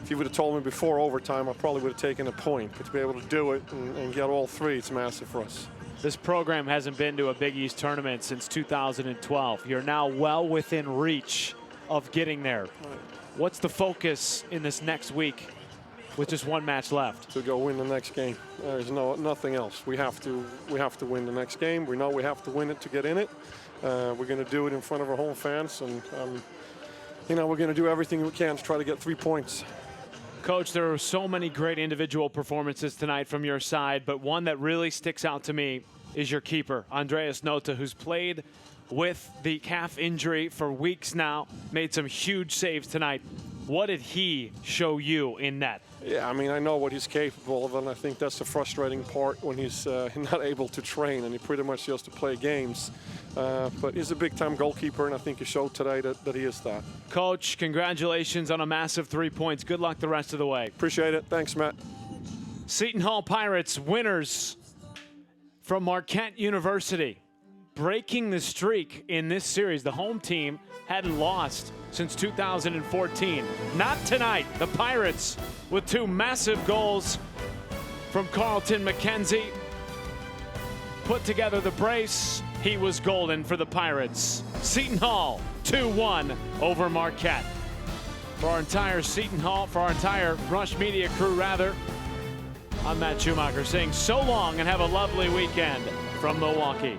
if you would have told me before overtime, I probably would have taken a point. But to be able to do it and get all three, it's massive for us. This program hasn't been to a Big East tournament since 2012. You're now well within reach of getting there. Right. What's the focus in this next week with just one match left? To go win the next game. There's nothing else. We have to win the next game. We know we have to win it to get in it. We're going to do it in front of our home fans, and we're going to do everything we can to try to get 3 points. Coach, there are so many great individual performances tonight from your side, but one that really sticks out to me is your keeper, Andreas Nota, who's played with the calf injury for weeks now, made some huge saves tonight. What did he show you in net? Yeah, I know what he's capable of, and I think that's the frustrating part when he's not able to train and he pretty much just to play games. But he's a big-time goalkeeper, and I think he showed today that he is that. Coach, congratulations on a massive 3 points. Good luck the rest of the way. Appreciate it. Thanks, Matt. Seton Hall Pirates winners from Marquette University, breaking the streak in this series. The home team hadn't lost since 2014. Not tonight. The Pirates with two massive goals from Carlton McKenzie put together the brace. He was golden for the Pirates. Seton Hall 2-1 over Marquette. For our entire Rush Media crew rather, I'm Matt Schumacher saying so long and have a lovely weekend from Milwaukee.